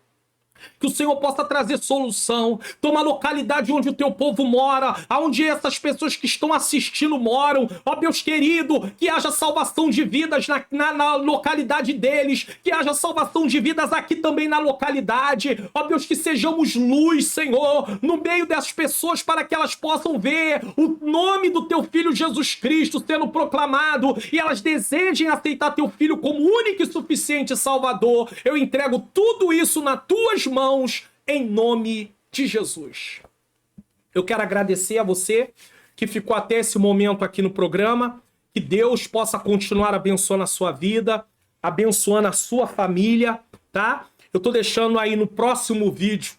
Que o Senhor possa trazer solução. Toma a localidade onde o teu povo mora, aonde essas pessoas que estão assistindo moram. Ó Deus querido, que haja salvação de vidas na localidade deles, que haja salvação de vidas aqui também na localidade. Ó Deus, que sejamos luz, Senhor, no meio dessas pessoas, para que elas possam ver o nome do teu Filho Jesus Cristo sendo proclamado e elas desejem aceitar teu Filho como único e suficiente Salvador. Eu entrego tudo isso nas tuas mãos, em nome de Jesus. Eu quero agradecer a você que ficou até esse momento aqui no programa, que Deus possa continuar abençoando a sua vida, abençoando a sua família, tá? Eu tô deixando aí no próximo vídeo,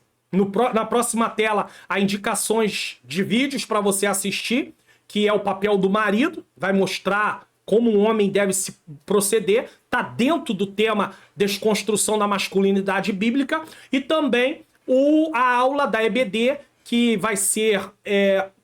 na próxima tela, as indicações de vídeos para você assistir, que é o papel do marido, vai mostrar como um homem deve se proceder, tá dentro do tema desconstrução da masculinidade bíblica, e também a aula da EBD, que vai ser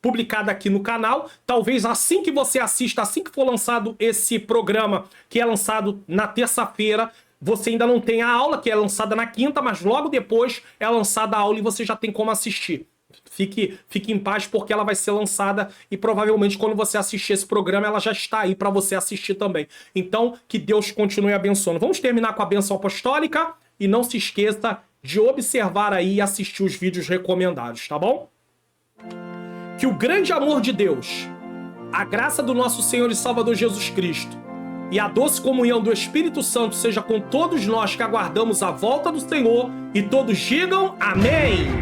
publicada aqui no canal. Talvez assim que você assista, assim que for lançado esse programa, que é lançado na terça-feira, você ainda não tem a aula, que é lançada na quinta, mas logo depois é lançada a aula e você já tem como assistir. Fique em paz, porque ela vai ser lançada e provavelmente quando você assistir esse programa ela já está aí para você assistir também. Então, que Deus continue abençoando. Vamos terminar com a bênção apostólica e não se esqueça de observar aí e assistir os vídeos recomendados, tá bom? Que o grande amor de Deus, a graça do nosso Senhor e Salvador Jesus Cristo e a doce comunhão do Espírito Santo seja com todos nós que aguardamos a volta do Senhor, e todos digam amém!